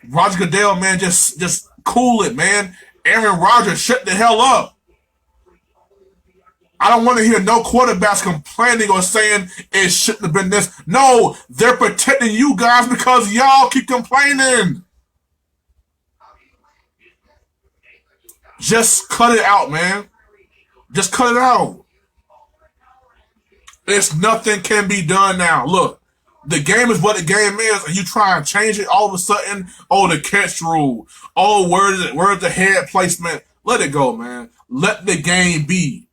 Roger Goodell, man, just cool it, man. Aaron Rodgers, shut the hell up. I don't want to hear no quarterbacks complaining or saying it shouldn't have been this. No, they're protecting you guys because y'all keep complaining. Just cut it out, man. Just cut it out. It's nothing can be done now. Look, the game is what the game is, and you try and change it all of a sudden. Oh, the catch rule. Oh, where's the head placement? Let it go, man. Let the game be.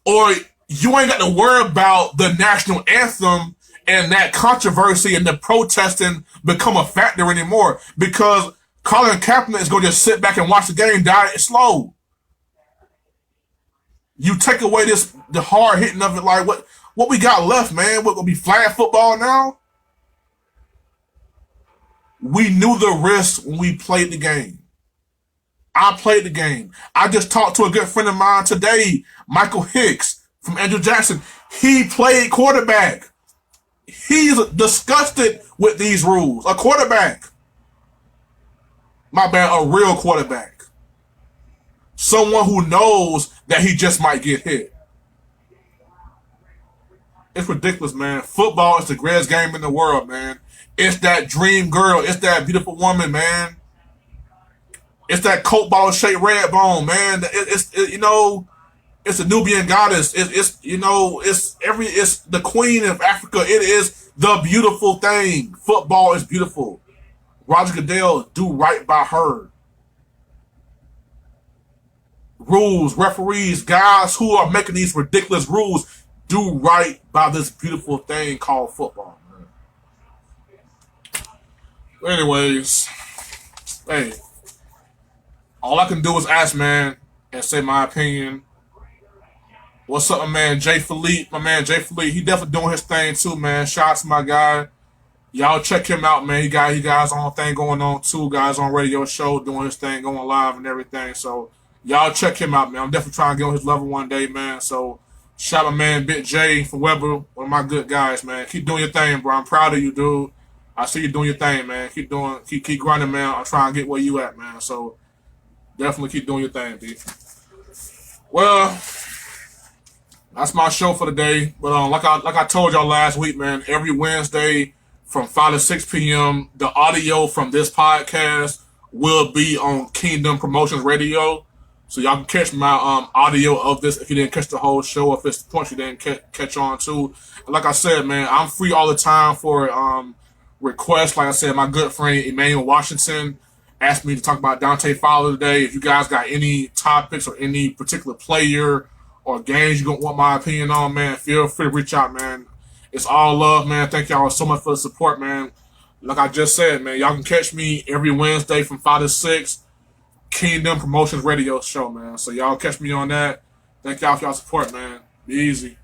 Or you ain't got to worry about the national anthem and that controversy and the protesting become a factor anymore because Colin Kaepernick is going to just sit back and watch the game die slow. You take away the hard hitting of it, like what we got left, man? What, gonna be flag football now? We knew the risk when we played the game. I played the game. I just talked to a good friend of mine today, Michael Hicks from Andrew Jackson. He played quarterback. He's disgusted with these rules. A quarterback. My bad, a real quarterback. Someone who knows that he just might get hit. It's ridiculous, man. Football is the greatest game in the world, man. It's that dream girl. It's that beautiful woman, man. It's that Coke bottle shaped red bone, man. It's the Nubian goddess. It's the queen of Africa. It is the beautiful thing. Football is beautiful. Roger Goodell, do right by her. Rules, referees, guys who are making these ridiculous rules, do right by this beautiful thing called football, man. But anyways, hey, all I can do is ask, man, and say my opinion. What's up, my man Jay Philippe? My man Jay Philippe, he definitely doing his thing too, man. Shout out to my guy. Y'all check him out, man. He got his own thing going on too. Guys on radio show doing his thing, going live and everything. So y'all check him out, man. I'm definitely trying to get on his level one day, man. So shout out my man Big J from Weber, one of my good guys, man. Keep doing your thing, bro. I'm proud of you, dude. I see you doing your thing, man. Keep grinding, man. I'm trying to get where you at, man. So definitely keep doing your thing, B. Well, that's my show for the day. But like I told y'all last week, man, every Wednesday from 5 to 6 p.m., the audio from this podcast will be on Kingdom Promotions Radio. So y'all can catch my audio of this if you didn't catch the whole show, if it's the points you didn't catch on to. And like I said, man, I'm free all the time for requests. Like I said, my good friend Emmanuel Washington asked me to talk about Dante Fowler today. If you guys got any topics or any particular player or games you want my opinion on, man, feel free to reach out, man. It's all love, man. Thank y'all so much for the support, man. Like I just said, man, y'all can catch me every Wednesday from 5 to 6. Kingdom Promotions Radio Show, man. So y'all catch me on that. Thank y'all for y'all support, man. Be easy.